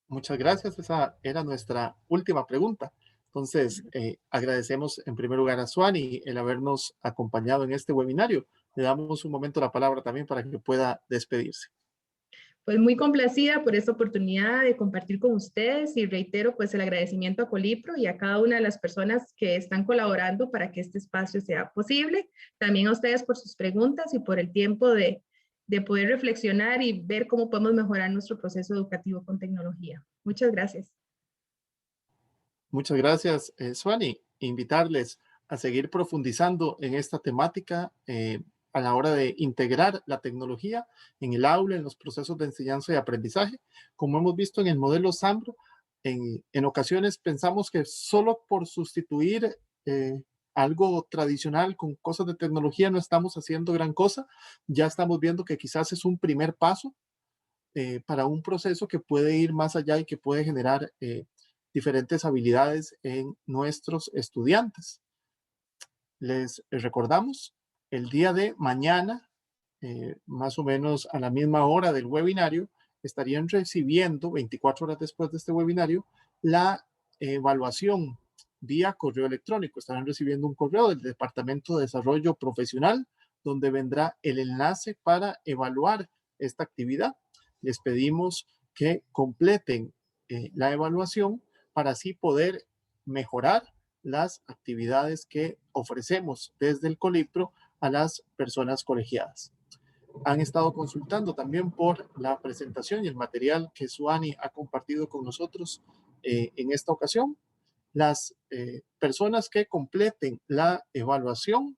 A: Muchas gracias. Esa era nuestra última pregunta. Entonces, agradecemos en primer lugar a Suani el habernos acompañado en este webinario. Le damos un momento la palabra también para que pueda despedirse.
B: Pues muy complacida por esta oportunidad de compartir con ustedes y reitero pues el agradecimiento a Colipro y a cada una de las personas que están colaborando para que este espacio sea posible. También a ustedes por sus preguntas y por el tiempo de poder reflexionar y ver cómo podemos mejorar nuestro proceso educativo con tecnología. Muchas gracias.
A: Muchas gracias, Suani. Invitarles a seguir profundizando en esta temática a la hora de integrar la tecnología en el aula, en los procesos de enseñanza y aprendizaje. Como hemos visto en el modelo SAMBRO, en ocasiones pensamos que solo por sustituir algo tradicional con cosas de tecnología no estamos haciendo gran cosa. Ya estamos viendo que quizás es un primer paso para un proceso que puede ir más allá y que puede generar diferentes habilidades en nuestros estudiantes. Les recordamos, el día de mañana, más o menos a la misma hora del webinario, estarían recibiendo, 24 horas después de este webinario, la evaluación vía correo electrónico. Estarán recibiendo un correo del Departamento de Desarrollo Profesional, donde vendrá el enlace para evaluar esta actividad. Les pedimos que completen la evaluación para así poder mejorar las actividades que ofrecemos desde el Colipro a las personas colegiadas. Han estado consultando también por la presentación y el material que Suani ha compartido con nosotros en esta ocasión. Las personas que completen la evaluación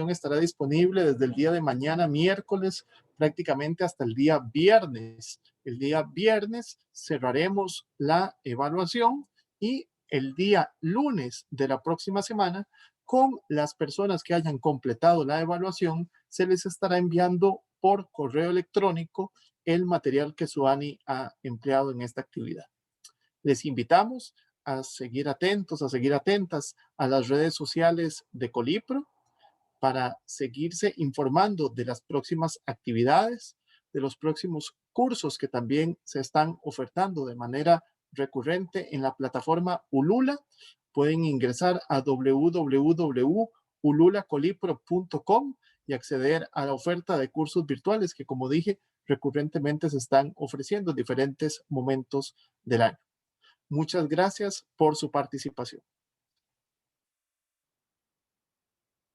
A: estará disponible desde el día de mañana, miércoles, prácticamente hasta el día viernes. El día viernes cerraremos la evaluación y el día lunes de la próxima semana, con las personas que hayan completado la evaluación, se les estará enviando por correo electrónico el material que Suani ha empleado en esta actividad. Les invitamos a seguir atentos, a seguir atentas a las redes sociales de Colipro para seguirse informando de las próximas actividades, de los próximos cursos que también se están ofertando de manera recurrente en la plataforma Ulula. Pueden ingresar a www.ululacolipro.com y acceder a la oferta de cursos virtuales que, como dije, recurrentemente se están ofreciendo en diferentes momentos del año. Muchas gracias por su participación.